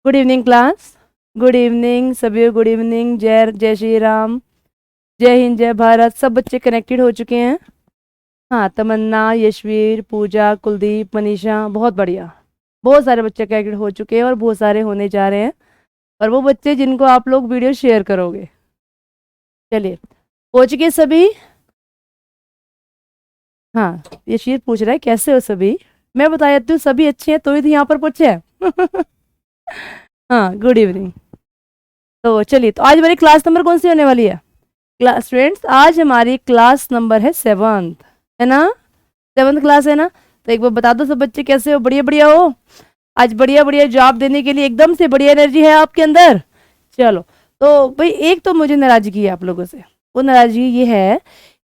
Good evening class. Good evening सभी, good evening. जय जय श्री राम, जय हिंद, जय भारत। सब बच्चे कनेक्टेड हो चुके हैं? हाँ, तमन्ना, यशवीर, पूजा, कुलदीप, मनीषा, बहुत बढ़िया। बहुत सारे बच्चे कनेक्टेड हो चुके हैं और बहुत सारे होने जा रहे हैं, और वो बच्चे जिनको आप लोग वीडियो शेयर करोगे। चलिए, पहुँच गए सभी? हाँ, यशवीर पूछ रहा है कैसे हो सभी। मैं बता देती हूँ, सभी अच्छे हैं तो ही तो यहाँ पर पूछे हैं। हाँ, गुड इवनिंग। तो चलिए, तो आज हमारी क्लास नंबर कौन सी होने वाली है? क्लास स्टूडेंट्स, आज हमारी क्लास नंबर है 7th, है ना? 7th क्लास है ना? तो एक बार बता दो सब बच्चे कैसे हो? बढ़िया बढ़िया हो? आज बढ़िया बढ़िया जवाब देने के लिए एकदम से बढ़िया एनर्जी है आपके अंदर। चलो, तो भाई एक तो मुझे नाराजगी है आप लोगों से। वो नाराजगी ये है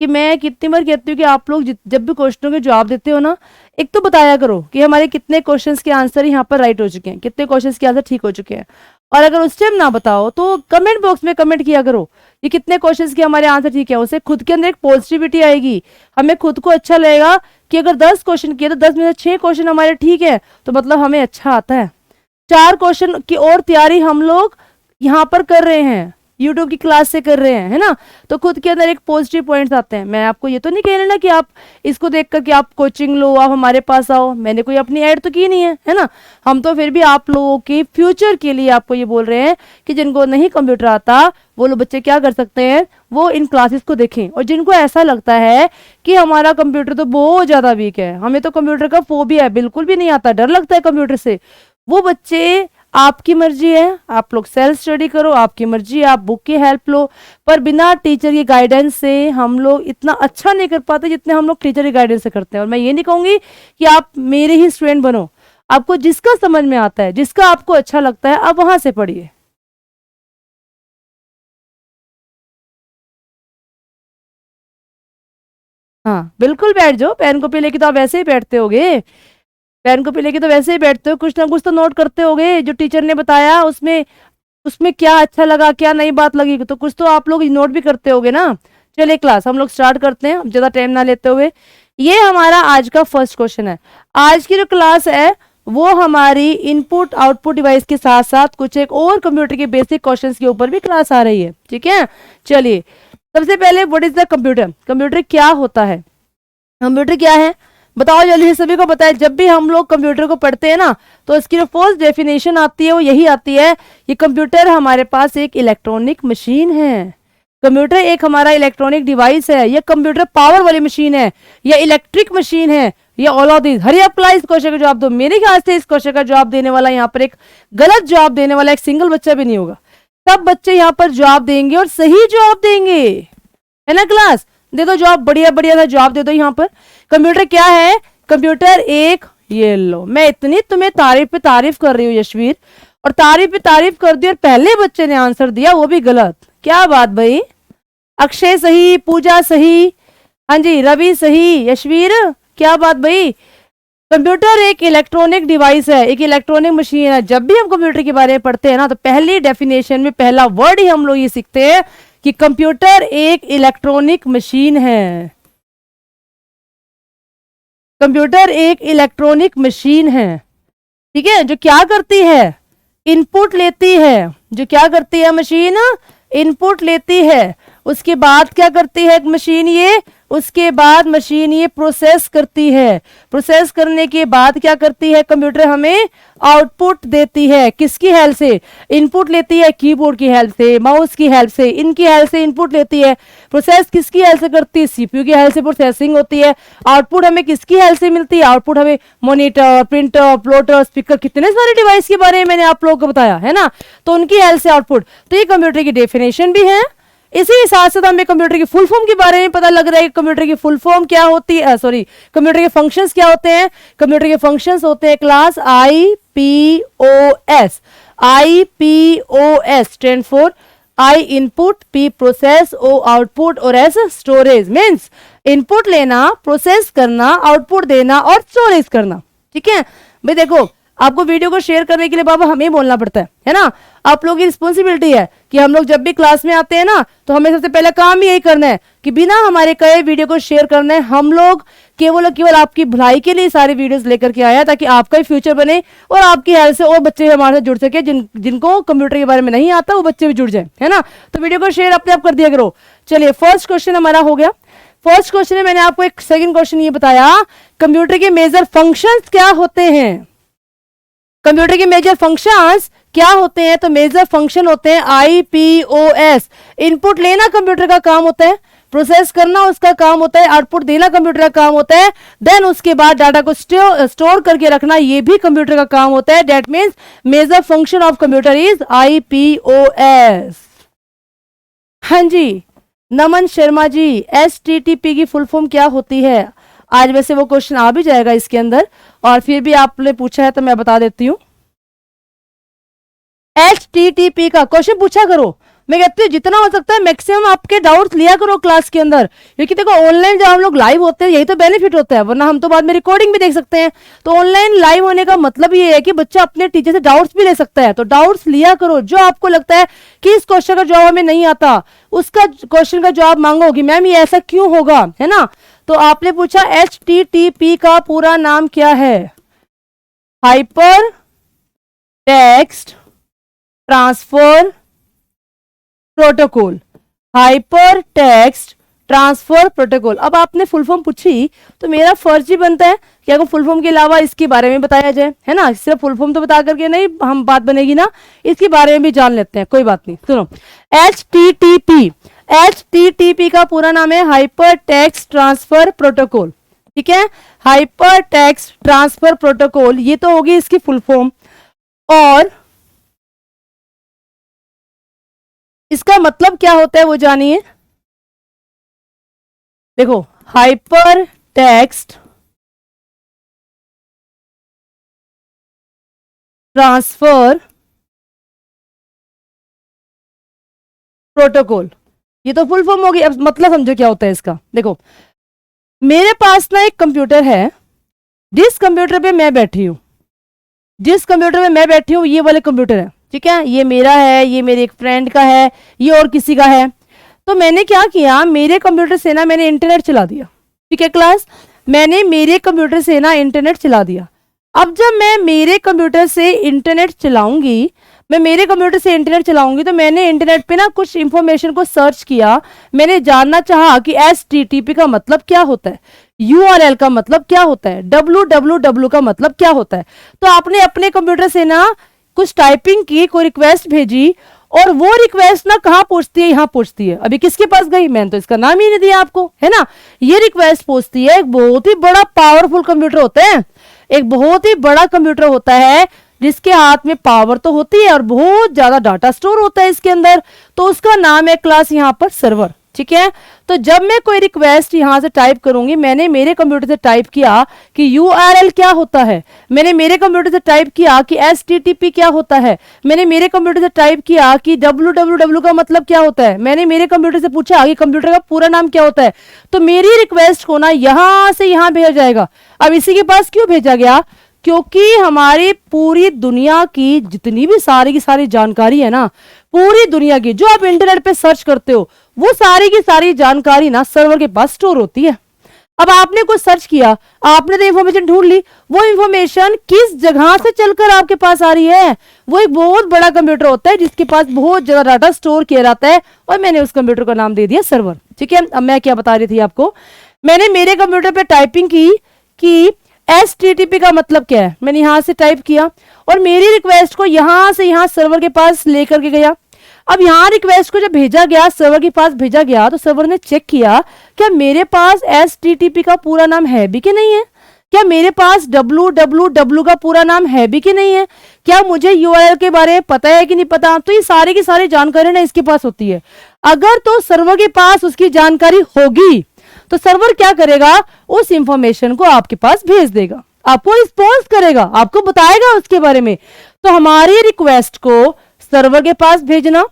कि मैं कितनी बार कहती हूँ कि आप लोग जब भी क्वेश्चनों के जवाब देते हो ना, एक तो बताया करो कि हमारे कितने क्वेश्चंस के आंसर यहाँ पर राइट हो चुके हैं, कितने क्वेश्चंस के आंसर ठीक हो चुके हैं। और अगर उस टाइम ना बताओ तो कमेंट बॉक्स में कमेंट किया करो कि कितने क्वेश्चंस के हमारे आंसर ठीक है। उससे खुद के अंदर एक पॉजिटिविटी आएगी, हमें खुद को अच्छा लगेगा कि अगर 10 क्वेश्चन किए तो 10 में से 6 क्वेश्चन हमारे ठीक है, तो मतलब हमें अच्छा आता है। 4 क्वेश्चन की और तैयारी हम लोग यहाँ पर कर रहे हैं, यूट्यूब की क्लास से कर रहे हैं, है ना? तो खुद के अंदर एक पॉजिटिव पॉइंट्स आते हैं। मैं आपको ये तो नहीं कह रही ना कि आप इसको देख कर कि आप कोचिंग लो, आप हमारे पास आओ। मैंने कोई अपनी ऐड तो की नहीं है ना? हम तो फिर भी आप लोगों के फ्यूचर के लिए आपको ये बोल रहे हैं कि जिनको नहीं कंप्यूटर आता वो लोग बच्चे क्या कर सकते हैं, वो इन क्लासेस को देखें। और जिनको ऐसा लगता है कि हमारा कंप्यूटर तो बहुत ज़्यादा वीक है, हमें तो कंप्यूटर का फोबिया है, बिल्कुल भी नहीं आता, डर लगता है कंप्यूटर से, वो बच्चे, आपकी मर्जी है, आप लोग सेल्फ स्टडी करो, आपकी मर्जी है, आप बुक की हेल्प लो। पर बिना टीचर की गाइडेंस से हम लोग इतना अच्छा नहीं कर पाते जितने हम लोग टीचर की गाइडेंस से करते हैं। और मैं ये नहीं कहूँगी कि आप मेरे ही स्टूडेंट बनो, आपको जिसका समझ में आता है, जिसका आपको अच्छा लगता है, आप वहां से पढ़िए। हाँ, बिल्कुल बैठ जाओ। पेन कॉपी लेके तो आप वैसे ही बैठते होगे, पेन कॉपी लेके तो वैसे ही बैठते हो, कुछ ना कुछ तो नोट करते होगे जो टीचर ने बताया, उसमें उसमें क्या अच्छा लगा, क्या नई बात लगी, तो कुछ तो आप लोग नोट भी करते होगे ना। चलिए क्लास हम लोग स्टार्ट करते हैं, ज़्यादा टाइम ना लेते हुए। ये हमारा आज का फर्स्ट क्वेश्चन है। आज की जो क्लास है वो हमारी इनपुट आउटपुट डिवाइस के साथ साथ कुछ एक और कंप्यूटर के बेसिक क्वेश्चंस के ऊपर भी क्लास आ रही है, ठीक है? चलिए, सबसे पहले what is the computer? Computer क्या होता है? कंप्यूटर क्या है बताओ जल्दी से, सभी को पता है। जब भी हम लोग कंप्यूटर को पढ़ते हैं ना, तो इसकी जो फर्स्ट डेफिनेशन आती है वो यही आती है कि कंप्यूटर हमारे पास एक इलेक्ट्रॉनिक मशीन है। कंप्यूटर एक हमारा इलेक्ट्रॉनिक डिवाइस है। ये कंप्यूटर पावर वाली मशीन है या इलेक्ट्रिक मशीन है या all of this. Hari apply इस क्वेश्चन का जवाब दो। मेरे ख्याल से इस क्वेश्चन का जवाब देने वाला, यहाँ पर एक गलत जवाब देने वाला एक सिंगल बच्चा भी नहीं होगा। सब बच्चे यहाँ पर जवाब देंगे और सही जवाब देंगे, है ना क्लास? दे दो जवाब, बढ़िया बढ़िया सा जवाब दे दो यहाँ पर। कंप्यूटर क्या है? कंप्यूटर एक, ये लो, मैं इतनी तुम्हें तारीफ पे तारीफ कर रही हूँ यशवीर, और तारीफ पे तारीफ कर दी और पहले बच्चे ने आंसर दिया वो भी गलत। क्या बात भाई? अक्षय सही, पूजा सही, हाँ जी, रवि सही, यशवीर क्या बात भाई? कंप्यूटर एक इलेक्ट्रॉनिक डिवाइस है, एक इलेक्ट्रॉनिक मशीन है। जब भी हम कंप्यूटर के बारे में पढ़ते हैं ना, तो पहली डेफिनेशन में पहला वर्ड ही हम लोग ये सीखते हैं कि कंप्यूटर एक इलेक्ट्रॉनिक मशीन है। कंप्यूटर एक इलेक्ट्रॉनिक मशीन है, ठीक है, जो क्या करती है? इनपुट लेती है। जो क्या करती है मशीन? इनपुट लेती है। उसके बाद क्या करती है मशीन? ये उसके बाद मशीन ये प्रोसेस करती है। प्रोसेस करने के बाद क्या करती है? कंप्यूटर हमें आउटपुट देती है। किसकी हेल्प से? इनपुट लेती है कीबोर्ड की हेल्प से, माउस की हेल्प से, इनकी हेल्प से इनपुट लेती है। प्रोसेस किसकी हेल्प से करती है? सीपीयू की हेल्प से प्रोसेसिंग होती है। आउटपुट हमें किसकी हेल्प से मिलती है? आउटपुट हमें मॉनिटर, प्रिंटर, प्लॉटर, स्पीकर, कितने सारे डिवाइस के बारे में मैंने आप लोगों को बताया है ना, तो उनकी हेल्प से आउटपुट। तो ये कंप्यूटर की डेफिनेशन भी है। इसी साथ साथ हमें कंप्यूटर की फुल फॉर्म के बारे में पता लग रहा है कि कंप्यूटर की फुल फॉर्म क्या होती है, सॉरी, कंप्यूटर के फंक्शंस क्या होते हैं। कंप्यूटर के फंक्शंस होते हैं class IPOS। IPOS stand for I input, P process, O output और S स्टोरेज। मीन्स इनपुट लेना, प्रोसेस करना, आउटपुट देना और स्टोरेज करना, ठीक है भाई? देखो, आपको वीडियो को शेयर करने के लिए बाबा हमें बोलना पड़ता है ना? आप लोगों की रिस्पॉन्सिबिलिटी है कि हम लोग जब भी क्लास में आते हैं ना, तो हमें सबसे पहला काम ही यही करना है कि बिना हमारे कहे वीडियो को शेयर करना है। हम लोग केवल और केवल आपकी भलाई के लिए सारी वीडियोस लेकर के आया, ताकि आपका ही फ्यूचर बने और आपकी हेल्प से और बच्चे हमारे साथ जुड़ सके, जिनको कंप्यूटर के बारे में नहीं आता वो बच्चे भी जुड़ जाए, है ना। तो वीडियो को शेयर अपने आप कर दिया करो। चलिए फर्स्ट क्वेश्चन हमारा हो गया। फर्स्ट क्वेश्चन में मैंने आपको एक सेकंड क्वेश्चन ये बताया, कंप्यूटर के मेजर फंक्शंस क्या होते हैं। कंप्यूटर के मेजर फंक्शंस क्या होते हैं, तो मेजर फंक्शन होते हैं IPOS। इनपुट लेना कंप्यूटर का काम होता है, प्रोसेस करना उसका काम होता है, आउटपुट देना कंप्यूटर का काम होता है, देन उसके बाद डाटा को स्टोर करके रखना ये भी कंप्यूटर का काम होता है। That means major function of computer is IPOS। हाँ जी नमन शर्मा जी, HTTP की फुल फॉर्म क्या होती है। आज वैसे वो क्वेश्चन आ भी जाएगा इसके अंदर, और फिर भी आपने पूछा है तो मैं बता देती हूं। HTTP का क्वेश्चन पूछा करो, मैं कहती हूँ जितना हो सकता है मैक्सिमम आपके डाउट्स लिया करो क्लास के अंदर, क्योंकि देखो ऑनलाइन जब हम लोग लाइव होते हैं यही तो बेनिफिट होता है, वरना हम तो बाद में रिकॉर्डिंग भी देख सकते हैं। तो ऑनलाइन लाइव होने का मतलब ये है कि बच्चा अपने टीचर से डाउट्स भी ले सकता है, तो डाउट्स लिया करो। जो आपको लगता है कि इस क्वेश्चन का जवाब हमें नहीं आता, उसका क्वेश्चन का जवाब मांगो कि मैम ये ऐसा क्यों होगा, है ना। तो आपने पूछा HTTP का पूरा नाम क्या है, hyper text transfer protocol. Hyper text transfer protocol. अब आपने फुल फॉर्म पूछी तो मेरा फर्ज ही बनता है कि आपको फुल फॉर्म के अलावा इसके बारे में बताया जाए, है ना। सिर्फ फुल फॉर्म तो बता करके नहीं हम बात बनेगी ना, इसके बारे में भी जान लेते हैं, कोई बात नहीं। सुनो HTTP का पूरा नाम है हाइपर टेक्स्ट ट्रांसफर प्रोटोकॉल, ठीक है। हाइपर टेक्स्ट ट्रांसफर प्रोटोकॉल ये तो होगी इसकी फुल फॉर्म, और इसका मतलब क्या होता है वो जानिए। देखो हाइपर टेक्स्ट ट्रांसफर प्रोटोकॉल ये तो फुल फॉर्म होगी। अब मतलब समझो क्या होता है इसका। देखो मेरे पास ना एक कंप्यूटर है, जिस कंप्यूटर पे मैं बैठी हूं, ये वाले कंप्यूटर है, ठीक है। ये मेरा है, ये मेरे एक फ्रेंड का है, ये और किसी का है। तो मैंने क्या किया, मेरे कंप्यूटर से ना मैंने इंटरनेट चला दिया, ठीक है क्लास। मैंने मेरे कंप्यूटर से ना इंटरनेट चला दिया। अब जब मैं मेरे कंप्यूटर से इंटरनेट चलाऊंगी, तो मैंने इंटरनेट पे ना कुछ इंफॉर्मेशन को सर्च किया। मैंने जानना चाहा कि HTTP का मतलब क्या होता है, URL का मतलब क्या होता है, www का मतलब क्या होता है। तो आपने अपने कंप्यूटर से ना कुछ टाइपिंग की, कोई रिक्वेस्ट भेजी, और वो रिक्वेस्ट ना कहाँ पहुंचती है, यहाँ पहुंचती है। अभी किसके पास गई, मैंने तो इसका नाम ही नहीं दिया आपको, है ना। ये रिक्वेस्ट पहुंचती है, एक बहुत ही बड़ा पावरफुल कंप्यूटर होता है, एक बहुत ही बड़ा कंप्यूटर होता है जिसके हाथ में पावर तो होती है और बहुत ज्यादा डाटा स्टोर होता है इसके अंदर। तो उसका नाम है क्लास यहाँ पर सर्वर, ठीक है। तो जब मैं कोई रिक्वेस्ट यहां से टाइप करूंगी, मैंने मेरे कंप्यूटर से टाइप किया कि URL क्या होता है, मैंने मेरे कंप्यूटर से टाइप किया कि HTTP क्या होता है, मैंने मेरे कंप्यूटर से टाइप किया कि www का मतलब क्या होता है, मैंने मेरे कंप्यूटर से पूछा कि कंप्यूटर का पूरा नाम क्या होता है। तो मेरी रिक्वेस्ट को ना यहां से यहां भेजा जाएगा। अब इसी के पास क्यों भेजा गया, क्योंकि हमारी पूरी दुनिया की जितनी भी सारी की सारी जानकारी है ना, पूरी दुनिया की जो आप इंटरनेट पे सर्च करते हो, वो सारी की सारी जानकारी ना सर्वर के पास स्टोर होती है। अब आपने कुछ सर्च किया, आपने तो इंफॉर्मेशन ढूंढ ली, वो इंफॉर्मेशन किस जगह से चलकर आपके पास आ रही है, वो एक बहुत बड़ा कंप्यूटर होता है जिसके पास बहुत ज्यादा डाटा स्टोर किया जाता है, और मैंने उस कंप्यूटर का नाम दे दिया सर्वर, ठीक है। अब मैं क्या बता रही थी आपको, मैंने मेरे कंप्यूटर पे टाइपिंग की कि HTTP का मतलब क्या है, मैंने यहां से टाइप किया और मेरी रिक्वेस्ट को यहां से यहां सर्वर के पास लेकर के गया। अब यहां रिक्वेस्ट को जब भेजा गया, सर्वर के पास भेजा गया, तो सर्वर ने चेक किया क्या मेरे पास HTTP का पूरा नाम है भी कि नहीं है, क्या मेरे पास www का पूरा नाम है भी कि नहीं है, क्या मुझे URL के बारे में पता है कि नहीं पता। तो ये सारी की सारी जानकारी ना इसके पास होती है। अगर तो सर्वर के पास उसकी जानकारी होगी तो सर्वर क्या करेगा, उस इंफॉर्मेशन को आपके पास भेज देगा, आपको रिस्पॉन्स करेगा, आपको बताएगा उसके बारे में। तो हमारी रिक्वेस्ट को सर्वर के पास भेजना,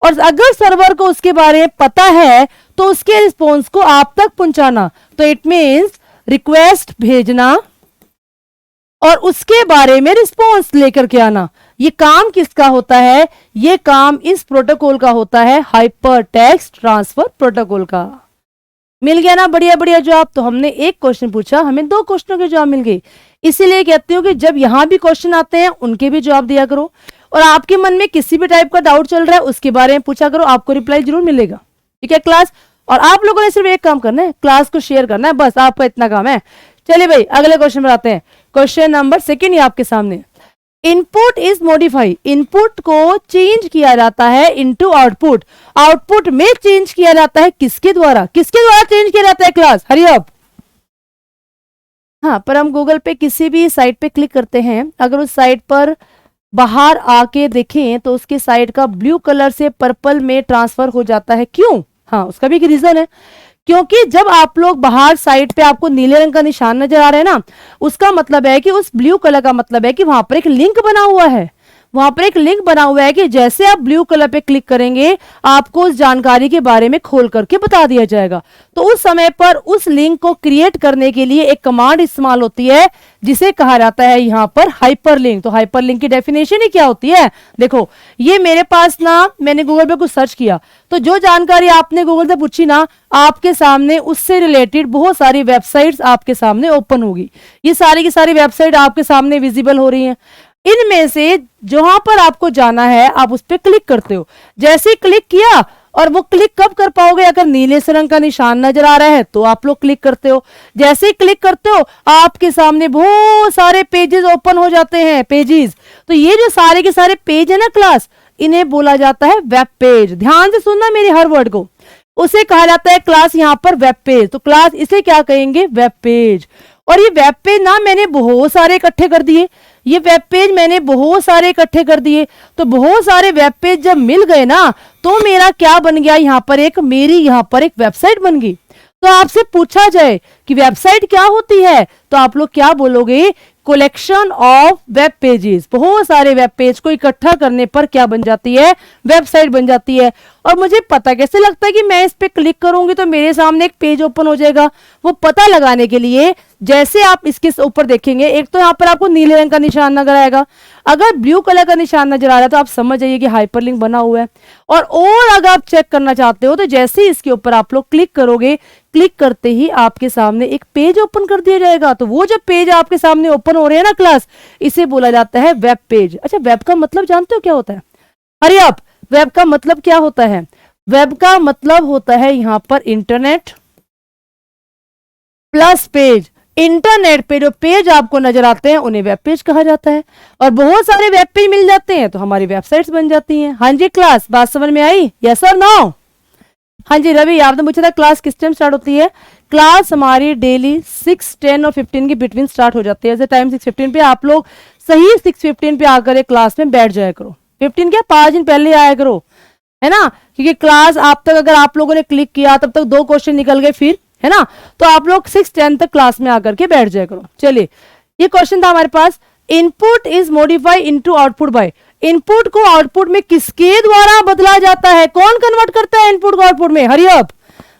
और अगर सर्वर को उसके बारे में पता है तो उसके रिस्पॉन्स को आप तक पहुंचाना। तो इट मींस रिक्वेस्ट भेजना और उसके बारे में रिस्पॉन्स लेकर के आना। ये काम किसका होता है, ये काम इस प्रोटोकॉल का होता है, हाइपर टेक्स्ट ट्रांसफर प्रोटोकॉल का। मिल गया ना बढ़िया बढ़िया जवाब। तो हमने एक क्वेश्चन पूछा, हमें 2 क्वेश्चनों के जवाब मिल गए। इसीलिए कहती हूँ कि जब यहां भी क्वेश्चन आते हैं उनके भी जवाब दिया करो, और आपके मन में किसी भी टाइप का डाउट चल रहा है उसके बारे में पूछा करो, आपको रिप्लाई जरूर मिलेगा। ठीक है क्लास? और आप लोगों ने सिर्फ एक काम करना है, क्लास को शेयर करना है, बस आपका इतना काम है। चलिए भाई अगले क्वेश्चन पर आते हैं। क्वेश्चन नंबर 2 ही आपके सामने। इनपुट इज मॉडिफाई, इनपुट को चेंज किया जाता है इनटू आउटपुट, आउटपुट में चेंज किया जाता है किसके द्वारा, किसके द्वारा चेंज किया जाता है क्लास? हरी अप। हाँ, पर हम गूगल पे किसी भी साइट पे क्लिक करते हैं, अगर उस साइट पर बाहर आके देखें तो उसके साइट का ब्लू कलर से पर्पल में ट्रांसफर हो जाता है। क्यों? हाँ, उसका भी एक रीजन है, क्योंकि जब आप लोग बाहर साइड पे आपको नीले रंग का निशान नजर आ रहा है ना, उसका मतलब है कि उस ब्लू कलर का मतलब है कि वहां पर एक लिंक बना हुआ है, वहां पर एक लिंक बना हुआ है कि जैसे आप ब्लू कलर पे क्लिक करेंगे आपको उस जानकारी के बारे में खोल करके बता दिया जाएगा। तो उस समय पर उस लिंक को क्रिएट करने के लिए एक कमांड इस्तेमाल होती है जिसे कहा जाता है यहां पर हाइपरलिंक। तो हाइपरलिंक की डेफिनेशन ही क्या होती है? देखो, ये मेरे पास ना, मैंने गूगल पे कुछ सर्च किया तो जो जानकारी आपने गूगल से पूछी ना, आपके सामने उससे रिलेटेड बहुत सारी वेबसाइट्स आपके सामने ओपन होगी। ये सारी की सारी वेबसाइट आपके सामने विजिबल हो रही हैं। इनमें से जहां पर आपको जाना है आप उस पर क्लिक करते हो। जैसे ही क्लिक किया, और वो क्लिक कब कर पाओगे? अगर नीले से रंग का निशान नजर आ रहा है तो आप लोग क्लिक करते हो। जैसे ही क्लिक करते हो आपके सामने बहुत सारे पेजेस ओपन हो जाते हैं, पेजेस। तो ये जो सारे के सारे पेज है ना क्लास, इन्हें बोला जाता है वेब पेज। ध्यान से सुनना मेरी हर वर्ड को, उसे कहा जाता है क्लास यहां पर वेब पेज। तो क्लास इसे क्या कहेंगे? Web page. और ये वेब पेज ना मैंने बहुत सारे इकट्ठे कर दिए, ये वेब पेज मैंने बहुत सारे इकट्ठे कर दिए। तो बहुत सारे वेब पेज जब मिल गए ना, तो मेरा क्या बन गया? यहां पर एक, मेरी यहां पर एक वेबसाइट बन गई। तो आपसे पूछा जाए कि वेबसाइट क्या होती है, तो आप लोग क्या बोलोगे? Collection of web pages. बहुत सारे वेब पेज को इकट्ठा करने पर क्या बन जाती है? वेबसाइट बन जाती है। और मुझे पता कैसे लगता है कि मैं इस पे क्लिक करूंगी तो मेरे सामने एक पेज ओपन हो जाएगा? वो पता लगाने के लिए जैसे आप इसके ऊपर देखेंगे, एक तो यहां पर आपको नीले रंग का निशान नजर आएगा, अगर ब्लू कलर का निशान नजर आ रहा है तो आप समझ जाइए कि हाइपरलिंक बना हुआ है। और अगर आप चेक करना चाहते हो तो जैसे ही इसके ऊपर आप लोग क्लिक करोगे, क्लिक करते ही आपके सामने एक पेज ओपन कर दिया जाएगा। तो वो जब पेज आपके सामने ओपन हो रहे हैं ना क्लास, इसे बोला जाता है वेब पेज। अच्छा, वेब का मतलब जानते हो क्या होता है? अरे आप, वेब का मतलब क्या होता है? वेब का मतलब होता है यहां पर इंटरनेट प्लस पेज। इंटरनेट पे जो पेज आपको नजर आते हैं उन्हें वेब पेज कहा जाता है। और बहुत सारे वेब पेज मिल जाते हैं तो हमारी वेबसाइट्स बन जाती हैं। हाँ जी क्लास, बात समझ में आई? यस और नो? हाँ जी रवि, आपने पूछा था क्लास किस टाइम स्टार्ट होती है? क्लास हमारी डेली 6, 10 और 15 के बिटवीन स्टार्ट हो जाती है। ऐसे टाइम 6:15 पे आप लोग सही 6:15 पे आकर एक क्लास में बैठ जाया करो। 15 क्या, 5 दिन पहले आया करो, है ना? क्योंकि क्लास आप तक अगर आप लोगों ने क्लिक किया तब तक 2 क्वेश्चन निकल गए फिर, है ना? तो आप लोग 6, 10 तक क्लास में आकर के बैठ जाया करो। चलिए, ये क्वेश्चन था हमारे पास, input is modify into output by. Input को आउटपुट में किसके द्वारा बदला जाता है? कौन कन्वर्ट करता है इनपुट को आउटपुट में? Hurry up.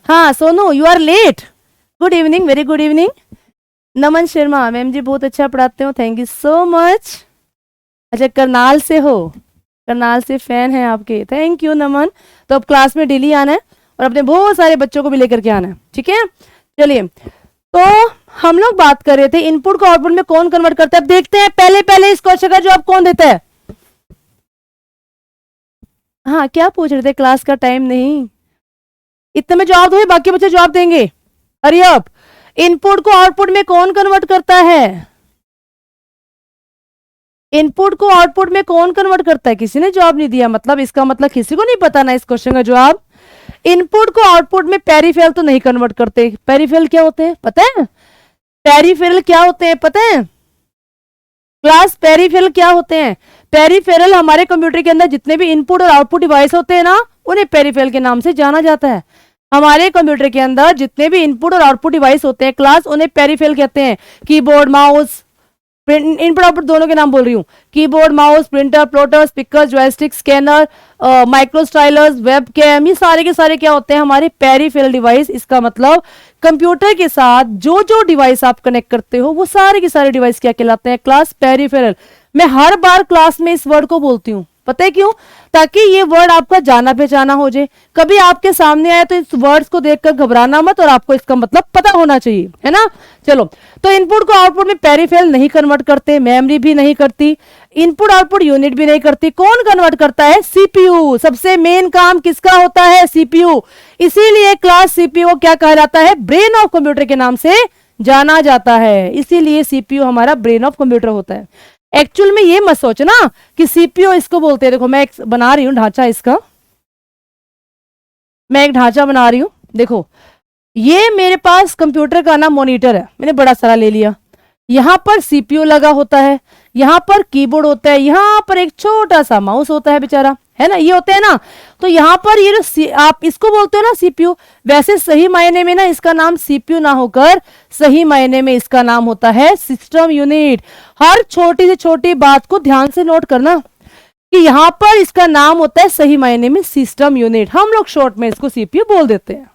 हाँ Sonu, you are late. Good evening, very good evening. Naman Sharma, ma'am ji बहुत अच्छा पढ़ाते हो, थैंक यू सो मच। अच्छा, करनाल से हो? करनाल से फैन है आपके, थैंक यू नमन। तो अब क्लास में डेली आना है और अपने बहुत सारे बच्चों को भी लेकर के आना है, ठीक है? चलिए, तो हम लोग बात कर रहे थे इनपुट को आउटपुट में कौन कन्वर्ट करता है। अब देखते हैं पहले पहले इस क्वेश्चन का जवाब कौन देता है। हाँ, क्या पूछ रहे थे? क्लास का टाइम नहीं, इतने में जवाब दो, बाकी बच्चे जवाब देंगे। Hurry up. इनपुट को आउटपुट में कौन कन्वर्ट करता है? इनपुट को आउटपुट में कौन कन्वर्ट करता है? किसी ने जवाब नहीं दिया, मतलब इसका मतलब किसी को नहीं पता ना इस क्वेश्चन का जवाब। इनपुट को आउटपुट में पेरिफेरल तो नहीं कन्वर्ट करते। पेरिफेरल क्या होते हैं पता है? पेरिफेरल क्या होते हैं पता है क्लास? पेरिफेरल क्या होते हैं? पेरिफेरल हमारे कंप्यूटर के अंदर जितने भी इनपुट और आउटपुट डिवाइस होते हैं ना, उन्हें पेरिफेरल के नाम से जाना जाता है। हमारे कंप्यूटर के अंदर जितने भी इनपुट और आउटपुट डिवाइस होते हैं क्लास, उन्हें पेरिफेरल कहते हैं। कीबोर्ड, माउस, इनपुट आउटपुट दोनों के नाम बोल रही हूँ। Keyboard, mouse, printer, plotter, speaker, joystick, scanner, micro stylers, web cam, ये सारे के सारे क्या होते हैं? हमारे पेरिफेरल डिवाइस। इसका मतलब कंप्यूटर के साथ जो जो डिवाइस आप कनेक्ट करते हो वो सारे के सारे डिवाइस क्या कहलाते हैं? Class peripheral. मैं हर बार क्लास में इस वर्ड को बोलती हूँ, पता है क्यों? ताकि ये वर्ड आपका जाना पहचाना हो जाए, कभी आपके सामने आए तो इस वर्ड्स को देखकर घबराना मत और आपको इसका मतलब पता होना चाहिए, है ना। चलो, तो इनपुट को आउटपुट में पेरिफेरल नहीं कन्वर्ट करते, मेमोरी भी नहीं करती, इनपुट आउटपुट यूनिट भी नहीं करती, कौन कन्वर्ट करता है? सीपीयू। सबसे मेन काम किसका होता है? सीपीयू। इसीलिए क्लास सीपीयू को क्या कहा जाता है? ब्रेन ऑफ कंप्यूटर के नाम से जाना जाता है। इसीलिए सीपीयू हमारा ब्रेन ऑफ कंप्यूटर होता है। एक्चुअल में ये मत सोचना कि सीपीयू इसको बोलते हैं। देखो मैं एक बना रही हूं ढांचा, इसका मैं एक ढांचा बना रही हूं। देखो ये मेरे पास कंप्यूटर का ना मॉनिटर है, मैंने बड़ा सारा ले लिया, यहां पर सीपीयू लगा होता है, यहां पर कीबोर्ड होता है, यहां पर एक छोटा सा माउस होता है बेचारा, है ना, ये होते हैं ना। तो यहां पर ये जो आप इसको बोलते हो ना सीपीयू, वैसे सही मायने में ना इसका नाम सीपीयू ना होकर सही मायने में इसका नाम होता है सिस्टम यूनिट। हर छोटी से छोटी बात को ध्यान से नोट करना कि यहां पर इसका नाम होता है सही मायने में सिस्टम यूनिट, हम लोग शॉर्ट में इसको सीपीयू बोल देते हैं,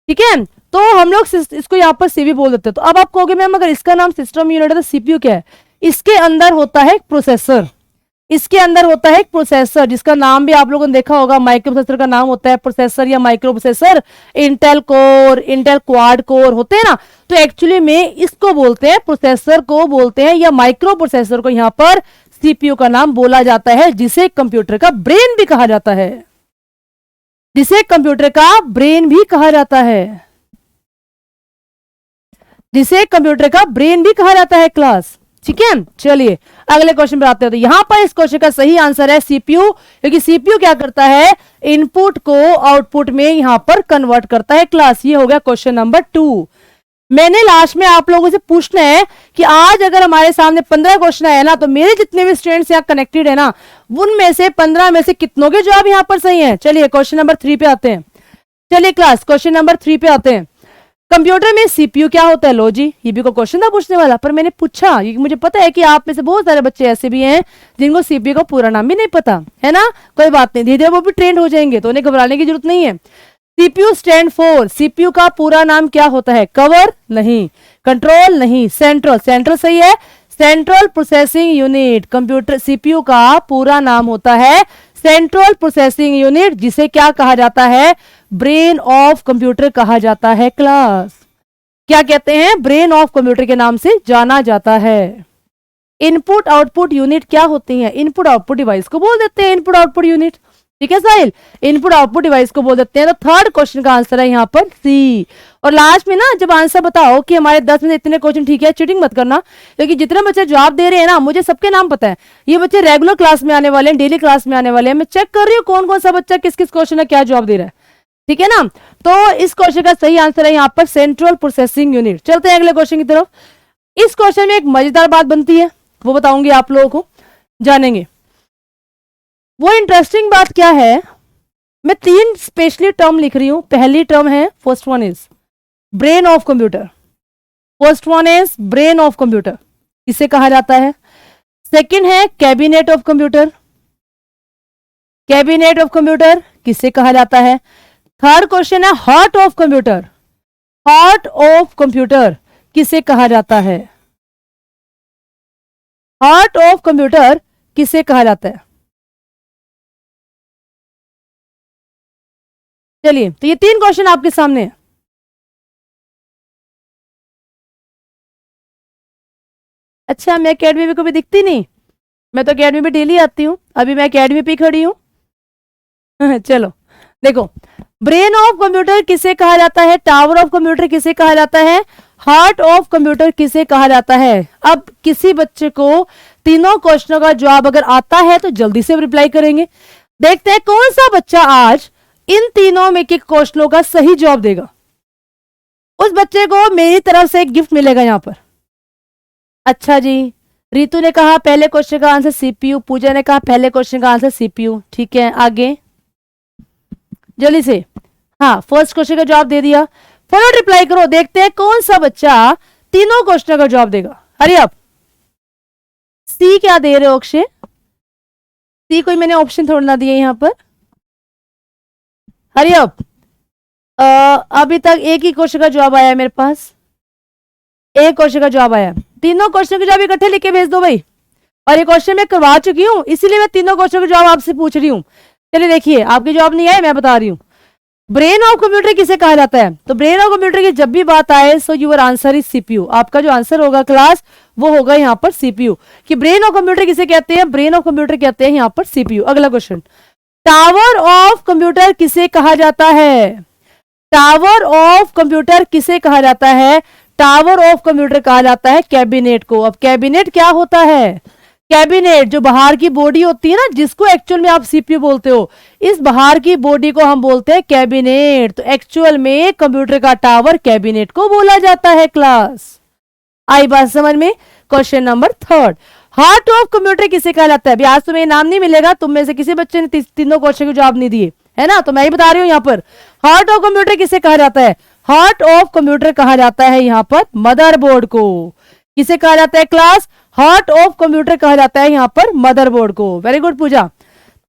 ठीक है। तो हम लोग इसको यहाँ पर सीपीयू बोल देते हैं। तो अब आप कहोगे मैम अगर इसका नाम सिस्टम यूनिट है तो सीपीयू क्या है? इसके अंदर होता है एक प्रोसेसर, इसके अंदर होता है एक प्रोसेसर जिसका नाम भी आप लोगों ने देखा होगा, माइक्रो प्रोसेसर का नाम होता है प्रोसेसर या micro processor, Intel core, Intel quad core होते हैं ना। तो एक्चुअली में इसको बोलते हैं, प्रोसेसर को बोलते हैं या माइक्रो प्रोसेसर को यहाँ पर सीपीयू का नाम बोला जाता है, जिसे कंप्यूटर का ब्रेन भी कहा जाता है, जिसे कंप्यूटर का ब्रेन भी कहा जाता है, जिसे कंप्यूटर का ब्रेन भी कहा जाता है क्लास, ठीक है। चलिए अगले क्वेश्चन पर आते हैं। तो यहां पर इस क्वेश्चन का सही आंसर है सीपीयू, क्योंकि सीपीयू क्या करता है? इनपुट को आउटपुट में यहां पर कन्वर्ट करता है क्लास। ये हो गया क्वेश्चन नंबर 2। मैंने लास्ट में आप लोगों से पूछना है कि आज अगर हमारे सामने 15 क्वेश्चन आए ना, तो मेरे जितने भी स्टूडेंट्स यहाँ कनेक्टेड है ना, उनमें से 15 में से कितनों के जवाब यहाँ पर सही है? चलिए क्वेश्चन नंबर 3 पे आते हैं। चलिए क्लास क्वेश्चन नंबर 3 पे आते हैं। कंप्यूटर में सीपीयू क्या होता है? लो जी, ये भी को क्वेश्चन था पूछने वाला, पर मैंने पूछा, ये मुझे पता है कि आप में से बहुत सारे बच्चे ऐसे भी हैं जिनको सीपीयू का पूरा नाम भी नहीं पता, है ना। कोई बात नहीं, धीरे धीरे वो भी ट्रेंड हो जाएंगे, तो उन्हें घबराने की जरूरत नहीं है। सीपीयू स्टैंड फॉर, सीपीयू का पूरा नाम क्या होता है? कवर नहीं, कंट्रोल नहीं, सेंट्रल, सेंट्रल सही है, central processing unit. Computer CPU का पूरा नाम होता है सेंट्रल प्रोसेसिंग यूनिट, जिसे क्या कहा जाता है? ब्रेन ऑफ कंप्यूटर कहा जाता है क्लास। क्या कहते हैं? ब्रेन ऑफ कंप्यूटर के नाम से जाना जाता है। इनपुट आउटपुट यूनिट क्या होती है? इनपुट आउटपुट डिवाइस को बोल देते हैं इनपुट आउटपुट यूनिट, ठीक है साहिल, इनपुट आउटपुट डिवाइस को बोल देते हैं। तो थर्ड क्वेश्चन का आंसर है यहाँ पर सी। और लास्ट में ना जब आंसर बताओ कि हमारे 10 में से इतने क्वेश्चन ठीक है, चीटिंग मत करना, क्योंकि जितने बच्चे जवाब दे रहे हैं ना, मुझे सबके नाम पता है। ये बच्चे रेगुलर क्लास में आने वाले हैं, डेली क्लास में आने वाले हैं, मैं चेक कर रही हूँ कौन कौन सा बच्चा किस किस क्वेश्चन का क्या जवाब दे रहा है, ठीक है ना। तो इस क्वेश्चन का सही आंसर है यहाँ पर सेंट्रल प्रोसेसिंग यूनिट। चलते हैं अगले क्वेश्चन की तरफ। इस क्वेश्चन में एक मजेदार बात बनती है, वो बताऊंगी आप लोगों को, जानेंगे। वो इंटरेस्टिंग बात क्या है, मैं 3 स्पेशली टर्म लिख रही हूं। पहली टर्म है, first one is brain of computer, first one is brain of computer, इसे कहा जाता है। सेकंड है cabinet of computer, cabinet of computer किसे कहा जाता है। थर्ड क्वेश्चन है heart of computer, heart of computer किसे कहा जाता है। हार्ट ऑफ कंप्यूटर किसे कहा जाता है। चलिए, तो ये 3 क्वेश्चन आपके सामने है। अच्छा, मैं अकेडमी में कभी दिखती नहीं, मैं तो अकेडमी में डेली आती हूँ, अभी मैं अकेडमी पे खड़ी हूँ। चलो देखो, ब्रेन ऑफ कंप्यूटर किसे कहा जाता है, टावर ऑफ कंप्यूटर किसे कहा जाता है, हार्ट ऑफ कंप्यूटर किसे कहा जाता है। अब किसी बच्चे को तीनों क्वेश्चनों का जवाब अगर आता है तो जल्दी से रिप्लाई करेंगे। देखते हैं कौन सा बच्चा आज इन तीनों में के क्वेश्चनों का सही जवाब देगा। उस बच्चे को मेरी तरफ से एक गिफ्ट मिलेगा यहां पर। अच्छा जी, रितु ने कहा पहले क्वेश्चन का आंसर सीपीयू, पूजा ने कहा पहले क्वेश्चन का आंसर सीपीयू, ठीक है। आगे जल्दी से, हाँ फर्स्ट क्वेश्चन का जवाब दे दिया, फटाफट रिप्लाई करो। देखते हैं कौन सा बच्चा तीनों क्वेश्चन का जवाब देगा। Hurry up. सी क्या दे रहे हो अक्षय? सी कोई मैंने ऑप्शन थोड़ा ना दिया यहां पर। Hurry up. अभी तक एक ही क्वेश्चन का जवाब आया है मेरे पास, एक क्वेश्चन का जवाब आया। तीनों क्वेश्चन के जवाब इकट्ठे लिख के भेज दो भाई, और ये क्वेश्चन मैं करवा चुकी हूँ, इसीलिए मैं तीनों क्वेश्चन के जवाब आपसे पूछ रही हूँ। चलिए देखिए, आपके जवाब नहीं आए, मैं बता रही हूँ। ब्रेन ऑफ कंप्यूटर किसे कहा जाता है? तो ब्रेन ऑफ कंप्यूटर की जब भी बात आए सो यूर आंसर इज सीपीयू। आपका जो आंसर होगा क्लास वो होगा यहाँ पर सीपीयू। कि ब्रेन ऑफ कंप्यूटर किसे कहते हैं? ब्रेन ऑफ कंप्यूटर कहते हैं यहाँ पर सीपीयू। अगला क्वेश्चन, टावर ऑफ कंप्यूटर किसे कहा जाता है? टावर ऑफ कंप्यूटर किसे कहा जाता है? टावर ऑफ कंप्यूटर कहा जाता है कैबिनेट को। अब कैबिनेट क्या होता है? कैबिनेट जो बाहर की बॉडी होती है ना, जिसको एक्चुअल में आप सीपीयू बोलते हो, इस बाहर की बॉडी को हम बोलते हैं कैबिनेट। तो एक्चुअल में कंप्यूटर का टावर कैबिनेट को बोला जाता है क्लास। आई बात समझ में? Question number 3, heart of computer किसे कहा जाता है? अभी आज तुम्हें नाम नहीं मिलेगा, तुम में से किसी बच्चे ने तीनों क्वेश्चन के जवाब नहीं दिए है ना, तो मैं ही बता रही हूं यहाँ पर। हार्ट ऑफ कंप्यूटर किसे कहा जाता है? हार्ट ऑफ कंप्यूटर कहा जाता है यहाँ पर मदरबोर्ड को। किसे कहा जाता है क्लास? हार्ट ऑफ कंप्यूटर कहा जाता है यहाँ पर मदरबोर्ड को। वेरी गुड पूजा,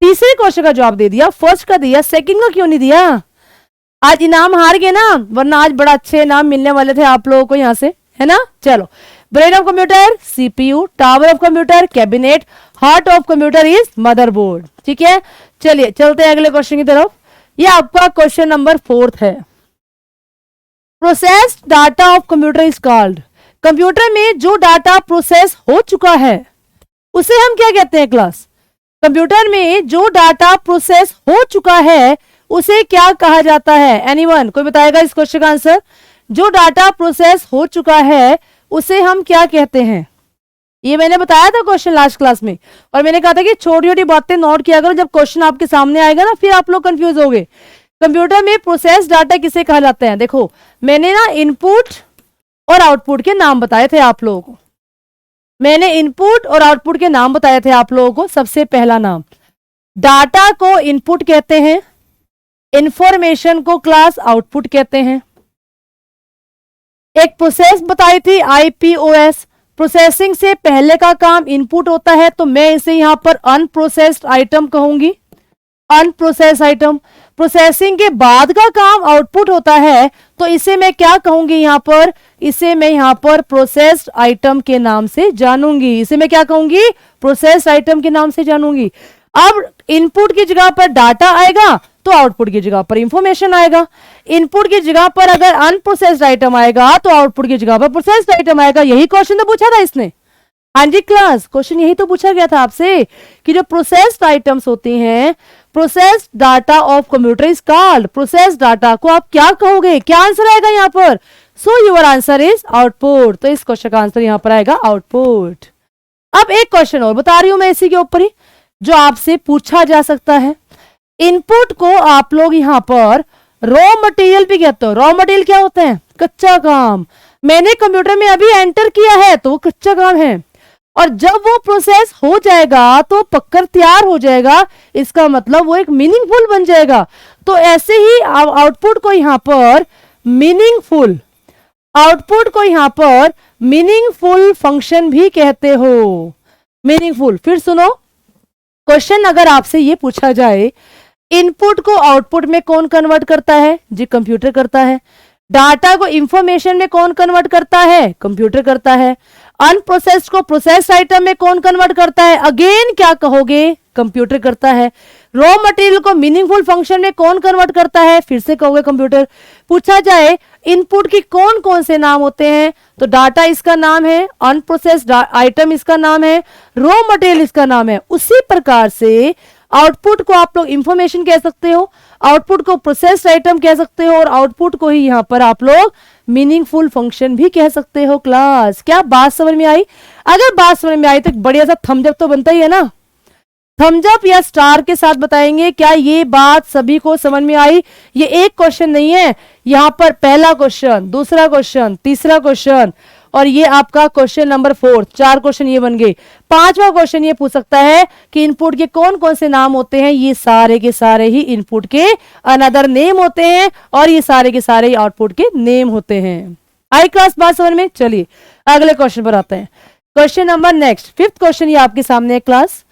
तीसरे क्वेश्चन का जवाब दे दिया, फर्स्ट का दिया, सेकंड का क्यों नहीं दिया? आज इनाम हार गए ना, वरना आज बड़ा अच्छे इनाम मिलने वाले थे आप लोगों को यहाँ से, है ना। चलो, brain of computer CPU, tower of computer cabinet, heart of computer is motherboard. ठीक है, चलिए चलते हैं अगले क्वेश्चन की तरफ। ये आपका क्वेश्चन नंबर 4 है। Processed data of computer is called. Computer में जो डाटा प्रोसेस हो चुका है उसे हम क्या कहते हैं क्लास? कंप्यूटर में जो डाटा प्रोसेस हो चुका है उसे क्या कहा जाता है? एनीवन, कोई बताएगा इस क्वेश्चन का आंसर? जो डाटा प्रोसेस हो चुका है उसे हम क्या कहते हैं? ये मैंने बताया था क्वेश्चन लास्ट क्लास में, और मैंने कहा था कि छोटी छोटी बातें नोट किया करो, जब क्वेश्चन आपके सामने आएगा ना फिर आप लोग कंफ्यूज होगे। कंप्यूटर में प्रोसेस डाटा किसे कहा जाता है? देखो, मैंने ना इनपुट और आउटपुट के नाम बताए थे आप लोगों को। मैंने इनपुट और आउटपुट के नाम बताए थे आप लोगों को। सबसे पहला नाम, डाटा को इनपुट कहते हैं, इंफॉर्मेशन को क्लास आउटपुट कहते हैं। एक प्रोसेस बताई थी आईपीओएस, प्रोसेसिंग से पहले का काम इनपुट होता है, तो मैं इसे यहां पर अनप्रोसेस्ड आइटम कहूंगी, अनप्रोसेस्ड आइटम। प्रोसेसिंग के बाद का काम आउटपुट होता है, तो इसे मैं क्या कहूंगी यहां पर? इसे मैं यहां पर प्रोसेस्ड आइटम के नाम से जानूंगी। इसे मैं क्या कहूंगी? प्रोसेस्ड आइटम के नाम से जानूंगी। अब इनपुट की जगह पर डाटा आएगा तो आउटपुट की जगह पर इंफॉर्मेशन आएगा। इनपुट की जगह पर अगर अनप्रोसेस्ड आइटम आएगा तो आउटपुट की जगह पर प्रोसेस्ड आइटम आएगा। यही क्वेश्चन तो पूछा था इसने। हाँ जी क्लास, क्वेश्चन यही तो पूछा गया था आपसे कि जो प्रोसेस्ड आइटम्स होती हैं, processed data of computer is called. Processed data को आप क्या कहोगे? क्या आंसर आएगा यहाँ पर? So your answer is output. तो इस क्वेश्चन का आंसर यहाँ पर आएगा आउटपुट। अब एक क्वेश्चन और बता रही हूं मैं इसी के ऊपर ही, जो आपसे पूछा जा सकता है। इनपुट को आप लोग यहाँ पर रॉ मटेरियल भी कहते हो। रॉ मटेरियल क्या होता है? कच्चा काम। मैंने कंप्यूटर में अभी एंटर किया है तो वो कच्चा काम है, और जब वो प्रोसेस हो जाएगा तो पककर तैयार हो जाएगा, इसका मतलब वो एक मीनिंगफुल बन जाएगा। तो ऐसे ही आउटपुट को यहाँ पर मीनिंगफुल, आउटपुट को यहाँ पर मीनिंगफुल फंक्शन भी कहते हो। मीनिंगफुल। फिर सुनो, क्वेश्चन अगर आपसे ये पूछा जाए, इनपुट को आउटपुट में कौन कन्वर्ट करता है? जी कंप्यूटर करता है। डाटा को इंफॉर्मेशन में कौन कन्वर्ट करता है? कंप्यूटर करता है। अनप्रोसेस्ड को प्रोसेस्ड आइटम में कौन कन्वर्ट करता है? अगेन क्या कहोगे? कंप्यूटर करता है। रॉ मटेरियल को मीनिंगफुल फंक्शन में कौन कन्वर्ट करता है? फिर से कहोगे कंप्यूटर। पूछा जाए इनपुट की कौन कौन से नाम होते हैं, तो डाटा इसका नाम है, अनप्रोसेस्ड आइटम इसका नाम है, रॉ मटेरियल इसका नाम है। उसी प्रकार से आउटपुट को आप लोग इंफॉर्मेशन कह सकते हो, आउटपुट को प्रोसेस्ड आइटम कह सकते हो, और आउटपुट को ही यहां पर आप लोग मीनिंगफुल फंक्शन भी कह सकते हो। क्लास, क्या बात समझ में आई? अगर बात समझ में आई तो बढ़िया सा थम्स अप तो बनता ही है ना। थम्स अप या स्टार के साथ बताएंगे क्या ये बात सभी को समझ में आई। ये एक क्वेश्चन नहीं है, यहाँ पर पहला क्वेश्चन, दूसरा क्वेश्चन, तीसरा क्वेश्चन, और ये आपका क्वेश्चन नंबर 4, 4 क्वेश्चन ये बन गए। पांचवा क्वेश्चन ये पूछ सकता है कि इनपुट के कौन कौन से नाम होते हैं। ये सारे के सारे ही इनपुट के अनदर नेम होते हैं, और ये सारे के सारे ही आउटपुट के नेम होते हैं। आई क्लास बात समझ में? चलिए अगले क्वेश्चन पर आते हैं। Question number next, 5th question ये आपके सामने है क्लास।